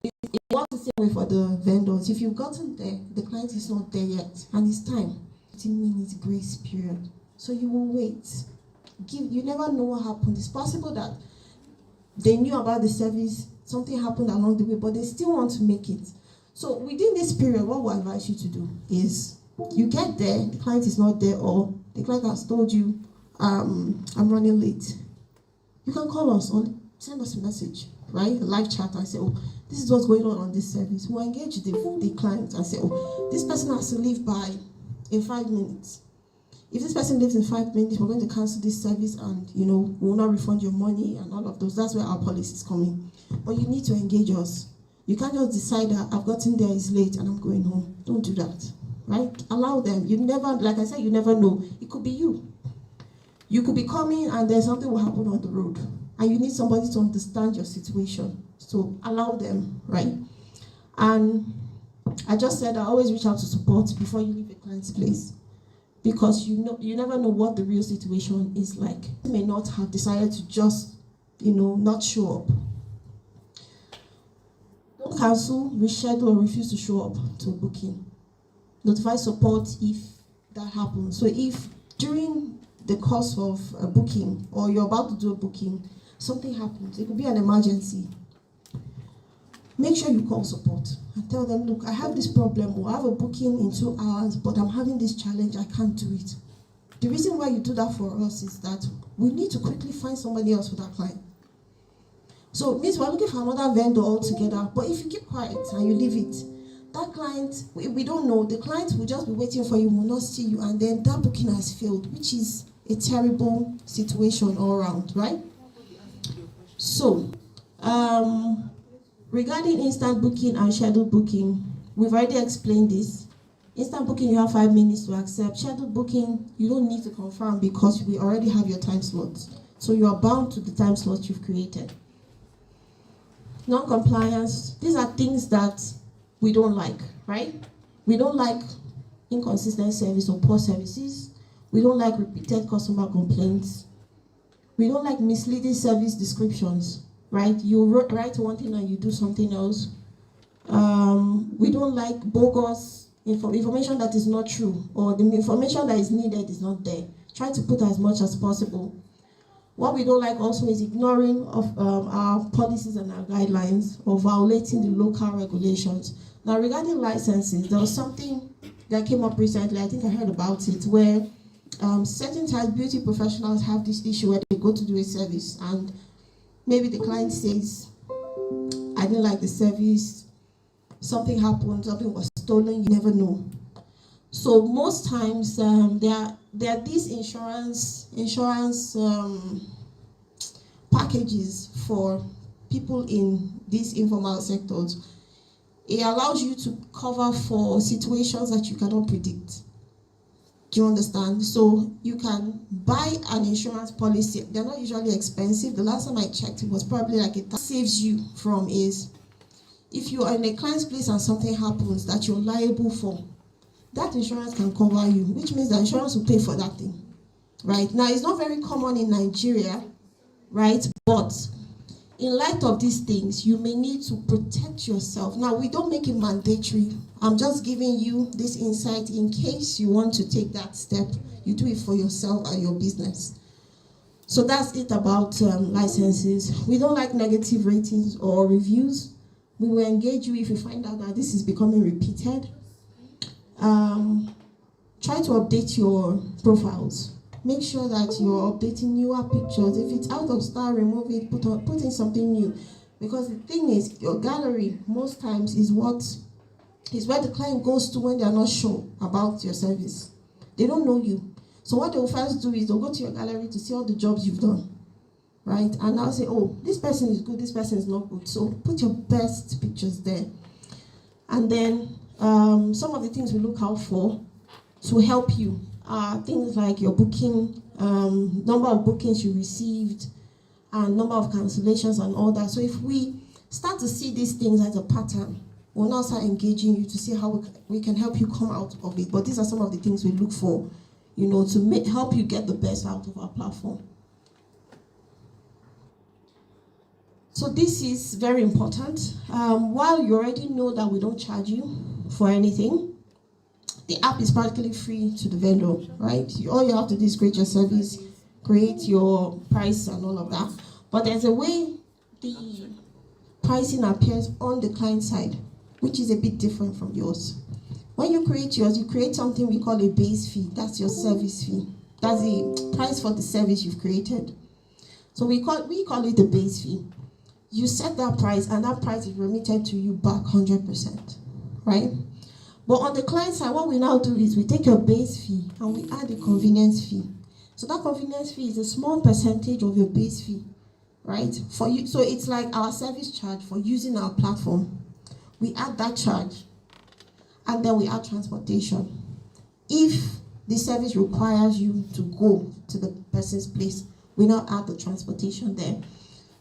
[SPEAKER 6] It works the same way for the vendors. If you've gotten there, the client is not there yet, and it's time. 15 minutes grace period. So you will wait. You never know what happened. It's possible that they knew about the service, something happened along the way, but they still want to make it. So within this period, what we advise you to do is you get there, the client is not there, or the client has told you, I'm running late. You can call us or send us a message, right? A live chat and say, this is what's going on this service. We'll engage the client and say, this person has to leave in 5 minutes. If this person leaves in 5 minutes, we're going to cancel this service and, we will not refund your money and all of those. That's where our policy is coming. But you need to engage us. You can't just decide that I've gotten there, it's late, and I'm going home. Don't do that, right? Allow them. You never, like I said, you never know. It could be you. You could be coming and then something will happen on the road. And you need somebody to understand your situation. So allow them, right? And I just said I always reach out to support before you leave a client's place. Because you never know what the real situation is like. You may not have decided to just, not show up. Don't cancel, reschedule, or refuse to show up to a booking. Notify support if that happens. So if during the course of a booking or you're about to do a booking, something happens, it could be an emergency, make sure you call support and tell them, look, I have this problem, or I have a booking in 2 hours, but I'm having this challenge, I can't do it. The reason why you do that for us is that we need to quickly find somebody else for that client. So it means we're looking for another vendor altogether, but if you keep quiet and you leave it, that client, we don't know, the client will just be waiting for you, will not see you, and then that booking has failed, which is a terrible situation all around, right? So, regarding instant booking and scheduled booking, we've already explained this. Instant booking, you have 5 minutes to accept. Scheduled booking, you don't need to confirm because we already have your time slots. So you are bound to the time slots you've created. Non-compliance, these are things that we don't like, right? We don't like inconsistent service or poor services. We don't like repeated customer complaints. We don't like misleading service descriptions, right? You write one thing and you do something else. We don't like bogus information that is not true, or the information that is needed is not there. Try to put as much as possible. What we don't like also is ignoring of our policies and our guidelines, or violating the local regulations. Now, regarding licenses, there was something that came up recently, I think I heard about it, where certain types beauty professionals have this issue where they go to do a service and maybe the client says, I didn't like the service, something happened, something was stolen, you never know. So most times there are these insurance packages for people in these informal sectors. It allows you to cover for situations that you cannot predict. Do you understand? So you can buy an insurance policy. They're not usually expensive. The last time I checked, it was probably like it saves you from is if you are in a client's place and something happens that you're liable for, that insurance can cover you, which means the insurance will pay for that thing, right? Now, it's not very common in Nigeria, right? But in light of these things, you may need to protect yourself. Now, we don't make it mandatory. I'm just giving you this insight in case you want to take that step. You do it for yourself and your business. So that's it about licenses. We don't like negative ratings or reviews. We will engage you if you find out that this is becoming repeated. Try to update your profiles. Make sure that you're updating newer pictures. If it's out of style, remove it, put in something new. Because the thing is, your gallery most times is where the client goes to when they're not sure about your service. They don't know you. So what they'll first do is they'll go to your gallery to see all the jobs you've done. Right? And I'll say, oh, this person is good, this person is not good. So put your best pictures there. And then some of the things we look out for to help you are things like your booking, number of bookings you received, and number of cancellations and all that. So if we start to see these things as a pattern, we'll now start engaging you to see how we can help you come out of it. But these are some of the things we look for, to help you get the best out of our platform. So this is very important. While you already know that we don't charge you for anything, the app is practically free to the vendor, right? All you have to do is create your service, create your price and all of that. But there's a way the pricing appears on the client side, which is a bit different from yours. When you create yours, you create something we call a base fee. That's your service fee. That's the price for the service you've created. So we call it the base fee. You set that price, and that price is remitted to you back 100%, right? But on the client side, what we now do is we take your base fee and we add a convenience fee. So that convenience fee is a small percentage of your base fee, right? For you, so it's like our service charge for using our platform. We add that charge, and then we add transportation. If the service requires you to go to the person's place, we now add the transportation there.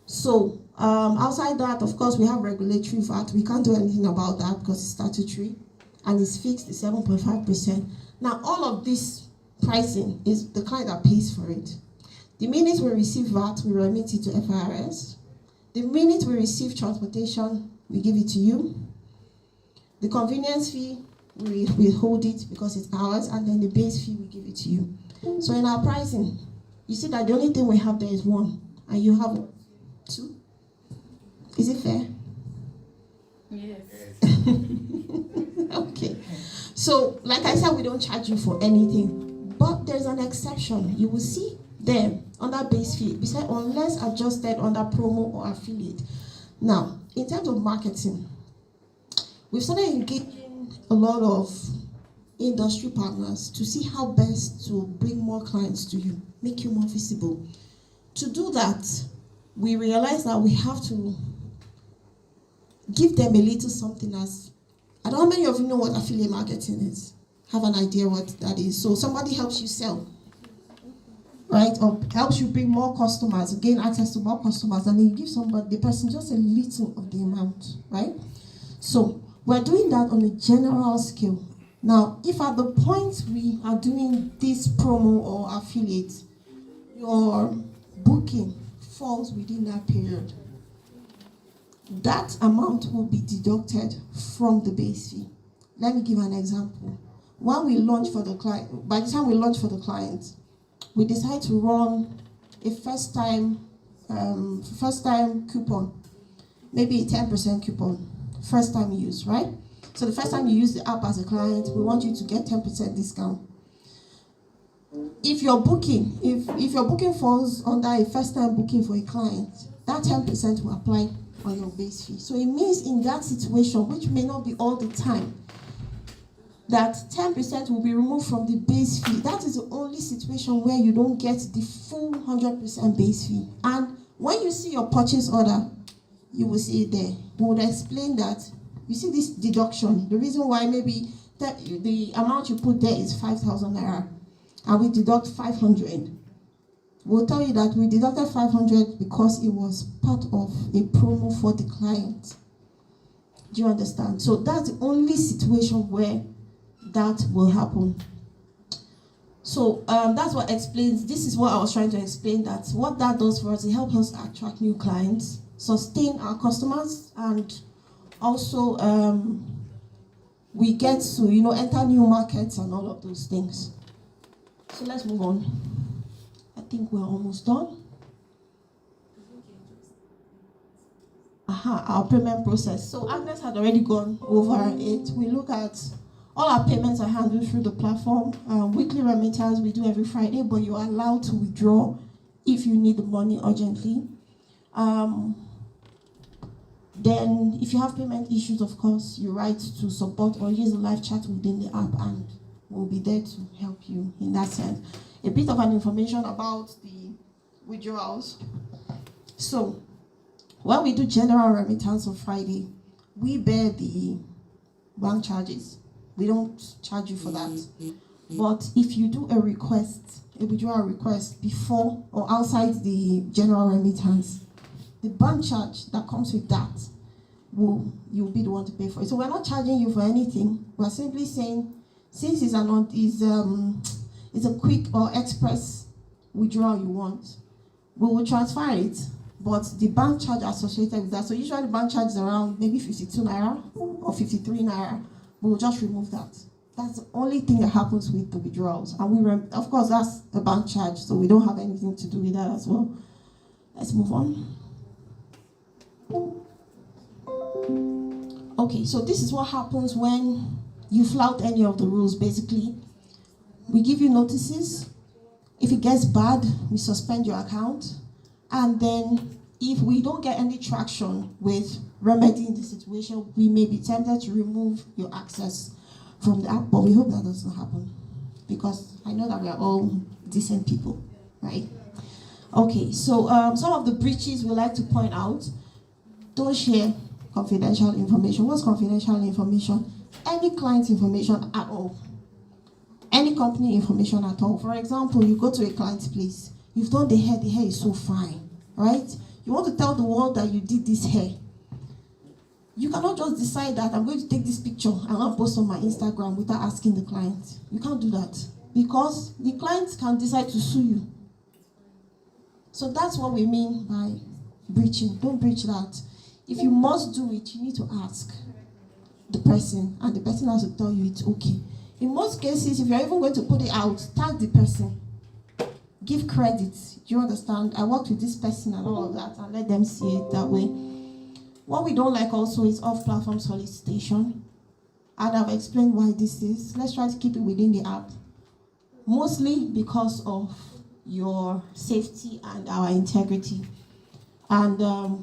[SPEAKER 6] So outside that, of course, we have regulatory VAT. We can't do anything about that because it's statutory, and it's fixed at 7.5%. Now, all of this pricing is the client that pays for it. The minute we receive VAT, we remit it to FIRS. The minute we receive transportation, we give it to you. The convenience fee, we withhold it because it's ours, and then the base fee, we give it to you. So in our pricing, you see that the only thing we have there is one, and you have two. Is it fair?
[SPEAKER 7] Yes.
[SPEAKER 6] Okay. So, like I said, we don't charge you for anything, but there's an exception. You will see there under base fee, besides unless adjusted under promo or affiliate. Now, in terms of marketing, we've started engaging a lot of industry partners to see how best to bring more clients to you, make you more visible. To do that, we realize that we have to give them a little something as, I don't know how many of you know what affiliate marketing is. Have an idea what that is. So somebody helps you sell, right? Or helps you bring more customers, gain access to more customers, and then you give the person just a little of the amount, right? So we're doing that on a general scale. Now, if at the point we are doing this promo or affiliate, your booking falls within that period, that amount will be deducted from the base fee. Let me give an example. When we launch for the client, by the time we launch for the client, we decide to run a first time coupon, maybe a 10% coupon, first time use, right? So the first time you use the app as a client, we want you to get 10% discount. If your booking falls under a first time booking for a client, that 10% will apply on your base fee. So it means in that situation, which may not be all the time, that 10% will be removed from the base fee. That is the only situation where you don't get the full 100% base fee. And when you see your purchase order, you will see it there. We would explain that. You see this deduction. The reason why maybe the amount you put there is 5,000 naira, and we deduct 500. We'll tell you that we deducted 500 because it was part of a promo for the client. Do you understand? So that's the only situation where that will happen. So that's what explains, this is what I was trying to explain, that what that does for us, it helps us attract new clients, sustain our customers, and also we get to, enter new markets and all of those things. So let's move on. I think we're almost done. Our payment process. So Agnes had already gone over it. We look at all our payments are handled through the platform. Weekly remittance we do every Friday, but you're allowed to withdraw if you need the money urgently. Then if you have payment issues, of course, you write to support or use the live chat within the app, and we'll be there to help you in that sense. A bit of an information about the withdrawals. So when we do general remittance on Friday, we bear the bank charges. We don't charge you for that. But if you do a withdrawal request before or outside the general remittance, the bank charge that comes with that you'll be the one to pay for it. So we're not charging you for anything. We're simply saying, since it's a quick or express withdrawal you want, we will transfer it, but the bank charge associated with that. So usually the bank charge is around maybe 52 naira or 53 naira. We'll just remove that. That's the only thing that happens with the withdrawals. And of course, that's a bank charge, so we don't have anything to do with that as well. Let's move on. Okay, so this is what happens when you flout any of the rules, basically. We give you notices. If it gets bad, we suspend your account. And then if we don't get any traction with remedying the situation, we may be tempted to remove your access from the app, but we hope that doesn't happen, because I know that we are all decent people, right? Okay, so some of the breaches we like to point out: don't share confidential information. What's confidential information? Any client information at all. Any company information at all. For example, you go to a client's place, you've done the hair is so fine, right? You want to tell the world that you did this hair. You cannot just decide that I'm going to take this picture and I'll post on my Instagram without asking the client. You can't do that, because the client can decide to sue you. So that's what we mean by breaching. Don't breach that. If you must do it, you need to ask the person, and the person has to tell you it's okay. In most cases, if you're even going to put it out, tag the person. Give credit. Do you understand? I worked with this person and all of that, and let them see it that way. What we don't like also is off-platform solicitation. And I've explained why this is. Let's try to keep it within the app. Mostly because of your safety and our integrity. And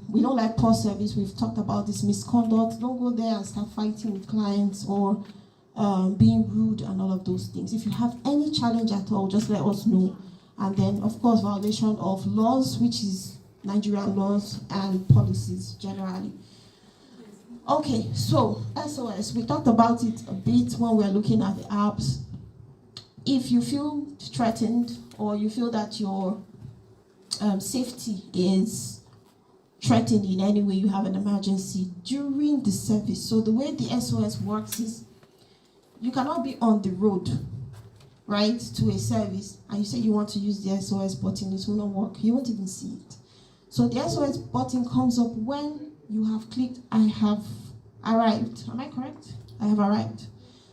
[SPEAKER 6] we don't like poor service. We've talked about this misconduct. Don't go there and start fighting with clients or being rude and all of those things. If you have any challenge at all, just let us know. And then, of course, violation of laws, which is Nigerian laws and policies generally. Okay, so SOS, we talked about it a bit when we were looking at the apps. If you feel threatened or you feel that your safety is threatened in any way, you have an emergency during the service. So the way the SOS works is, you cannot be on the road, right, to a service, and you say you want to use the SOS button, it will not work. You won't even see it. So the SOS button comes up when you have clicked, I have arrived. Am I correct? I have arrived.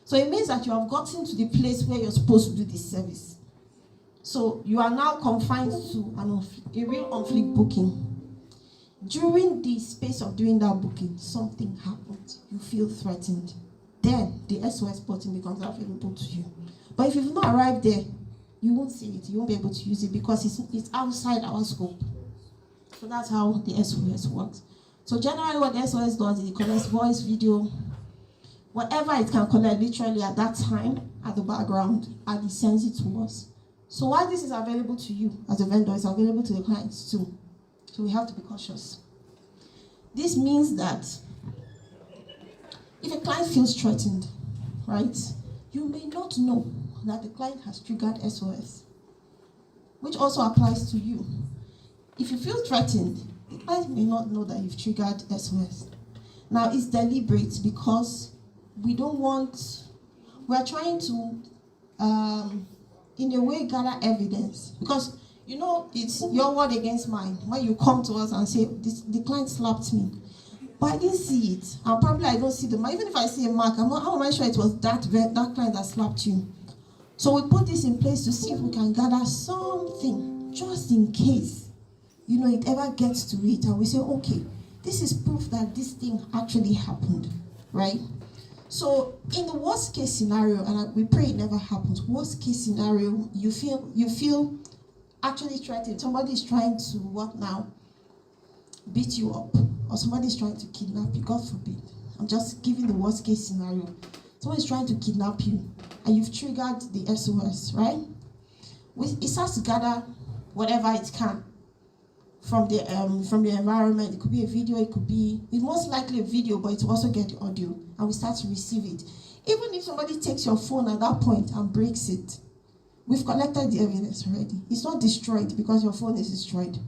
[SPEAKER 6] So it means that you have gotten to the place where you're supposed to do this service. So you are now confined to a real on-fleek booking. During the space of doing that booking, something happened. You feel threatened. Then the SOS button becomes available to you. But if you've not arrived there, you won't see it. You won't be able to use it because it's outside our scope. So that's how the SOS works. So generally what the SOS does is it collects voice, video, whatever it can collect literally at that time at the background, and it sends it to us. So while this is available to you as a vendor, it's available to the clients too. So we have to be cautious. This means that if a client feels threatened, right, you may not know that the client has triggered SOS, which also applies to you. If you feel threatened, the client may not know that you've triggered SOS. Now, it's deliberate because we're trying to, in a way, gather evidence. Because, you know, it's your word against mine. When you come to us and say, the client slapped me, but I didn't see it, and probably I don't see the mark. Even if I see a mark, how am I sure it was that client that slapped you? So we put this in place to see if we can gather something, just in case, you know, it ever gets to it, and we say, okay, this is proof that this thing actually happened, right? So in the worst case scenario, and we pray it never happens, worst case scenario, you feel actually threatened. Somebody is trying to, what now? Beat you up, or somebody is trying to kidnap you, God forbid. I'm just giving the worst case scenario. Someone is trying to kidnap you, and you've triggered the SOS, right? It starts to gather whatever it can from the environment. It could be a video, it's most likely a video, but it will also get the audio, and we start to receive it. Even if somebody takes your phone at that point and breaks it, we've collected the evidence already. It's not destroyed because your phone is destroyed.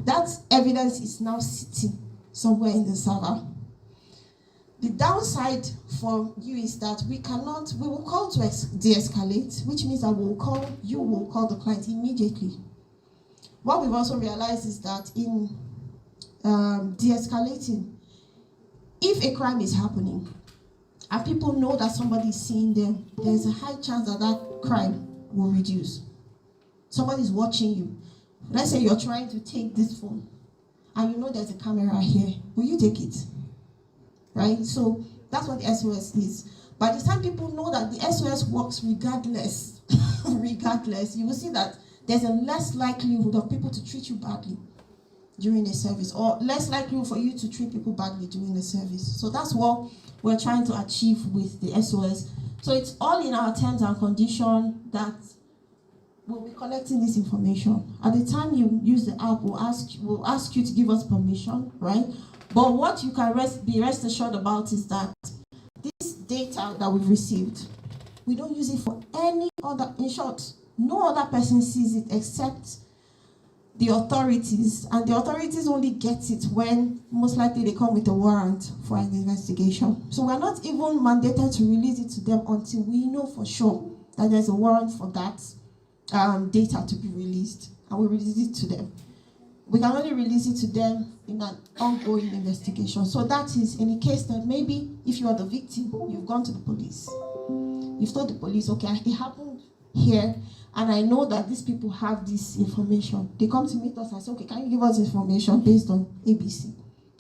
[SPEAKER 6] That evidence is now sitting somewhere in the server. The downside for you is that we will call to de-escalate, which means that you will call the client immediately. What we've also realized is that in de-escalating, if a crime is happening and people know that somebody is seeing them, there's a high chance that that crime will reduce. Somebody's watching you. Let's say you're trying to take this phone and you know there's a camera here. Will you take it? Right? So that's what the SOS is. By the time people know that the SOS works regardless, you will see that there's a less likelihood of people to treat you badly during a service, or less likelihood for you to treat people badly during a service. So that's what we're trying to achieve with the SOS. So it's all in our terms and conditions that we'll be collecting this information. At the time you use the app, we'll ask you to give us permission, right? But what you can be rest assured about is that this data that we've received, we don't use it for any other, in short, no other person sees it except the authorities, and the authorities only get it when most likely they come with a warrant for an investigation. So we're not even mandated to release it to them until we know for sure that there's a warrant for that data to be released, and we release it to them. We can only release it to them in an ongoing investigation. So that is in the case that maybe if you are the victim, you've gone to the police. You've told the police, okay, it happened here, and I know that these people have this information. They come to meet us and say, okay, can you give us information based on ABC?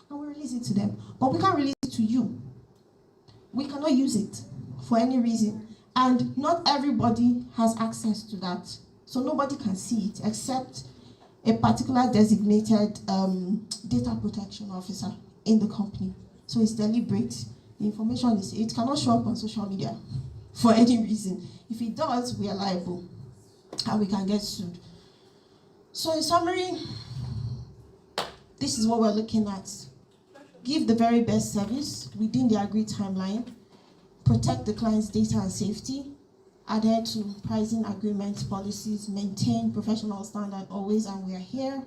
[SPEAKER 6] And we release it to them. But we can't release it to you. We cannot use it for any reason. And not everybody has access to that. So nobody can see it except a particular designated data protection officer in the company. So it's deliberate. The information it cannot show up on social media for any reason. If it does, we are liable and we can get sued. So in summary, this is what we're looking at. Give the very best service within the agreed timeline, protect the client's data and safety, adhere to pricing agreements, policies, maintain professional standard always, and we are here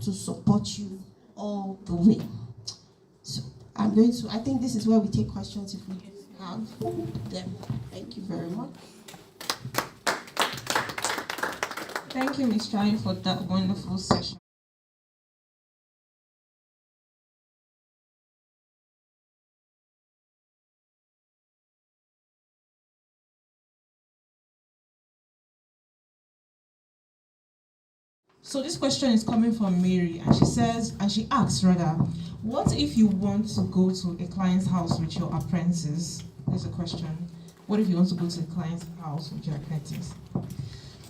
[SPEAKER 6] to support you all the way. So I think this is where we take questions if we have them. Thank you very much.
[SPEAKER 5] Thank you, Ms. Chai, for that wonderful session. So this question is coming from Mary, and she asks, what if you want to go to a client's house with your apprentice? There's a question. What if you want to go to a client's house with your apprentice?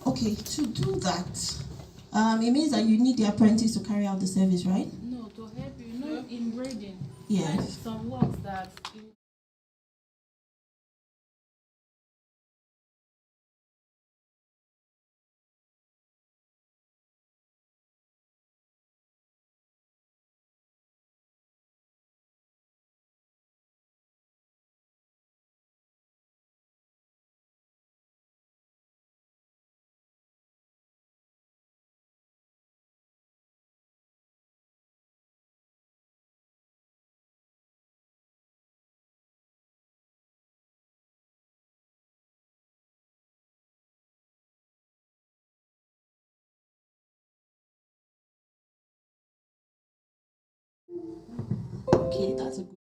[SPEAKER 6] Okay, to do that, it means that you need the apprentice to carry out the service, right?
[SPEAKER 13] No, to help you. You know, in grading,
[SPEAKER 6] Yes.
[SPEAKER 13] there's some works that
[SPEAKER 6] Okay, that's a good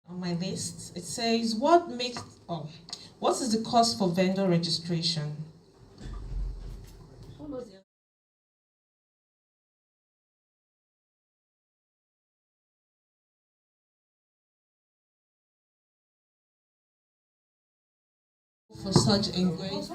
[SPEAKER 5] On my list, it says, what is the cost for vendor registration? For such engagement?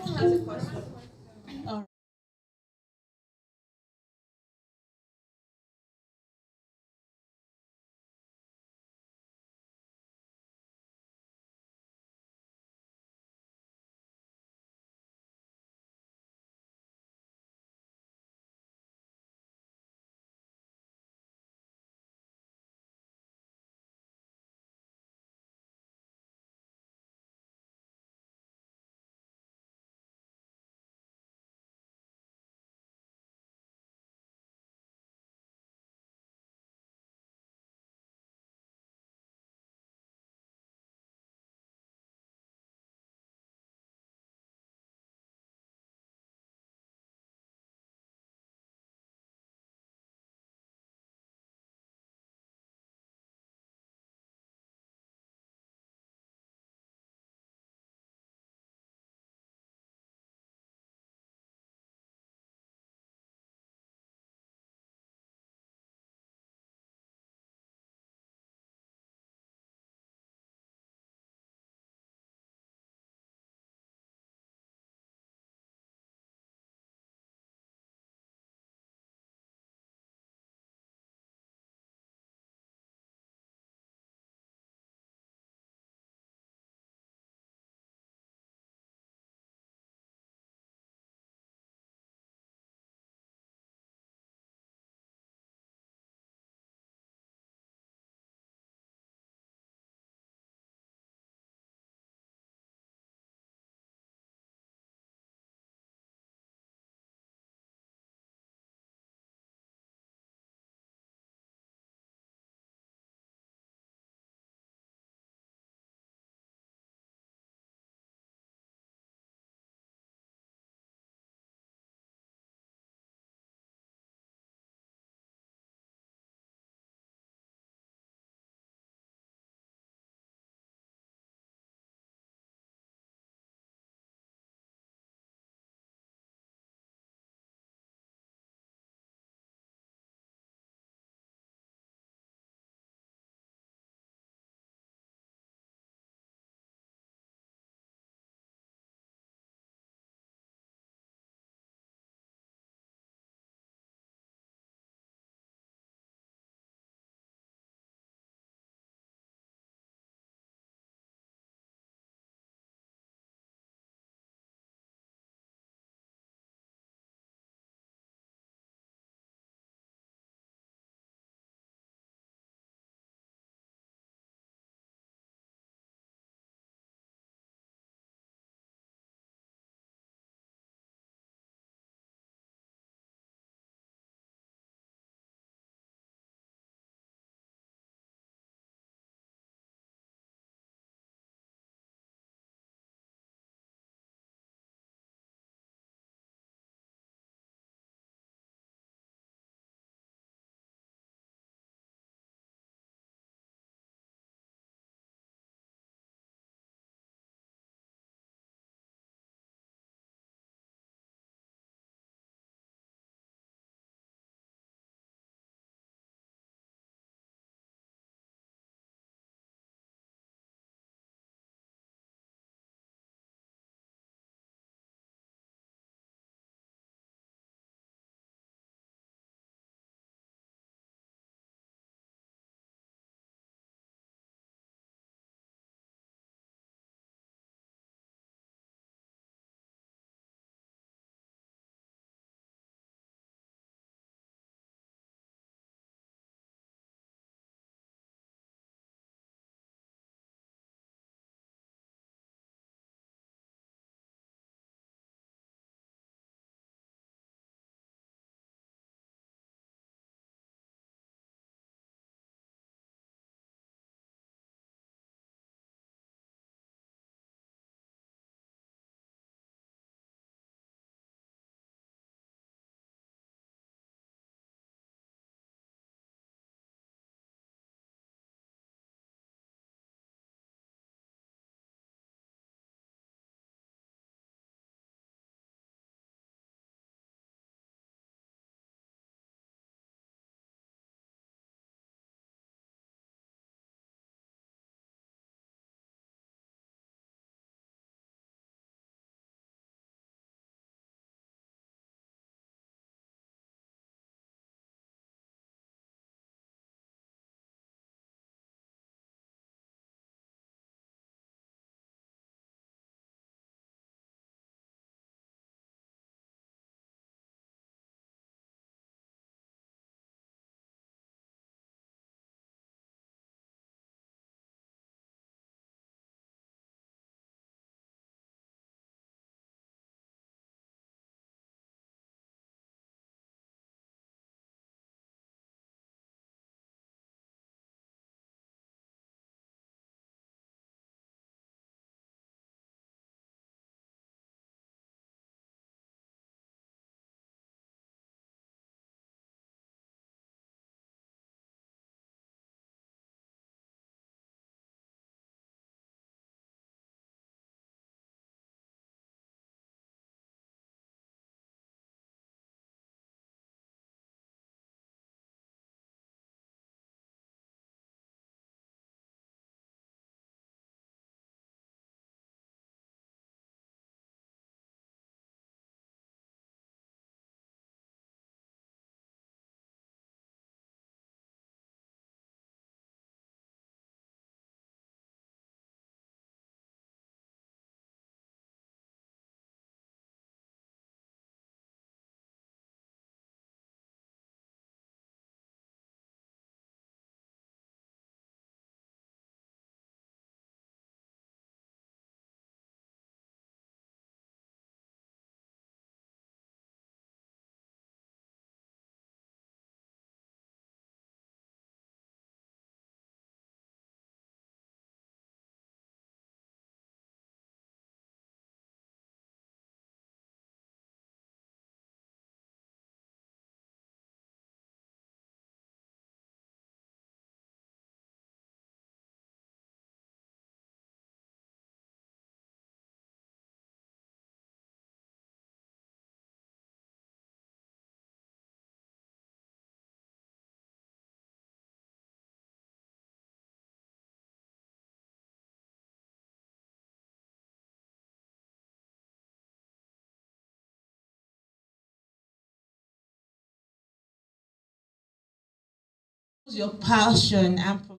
[SPEAKER 5] your passion and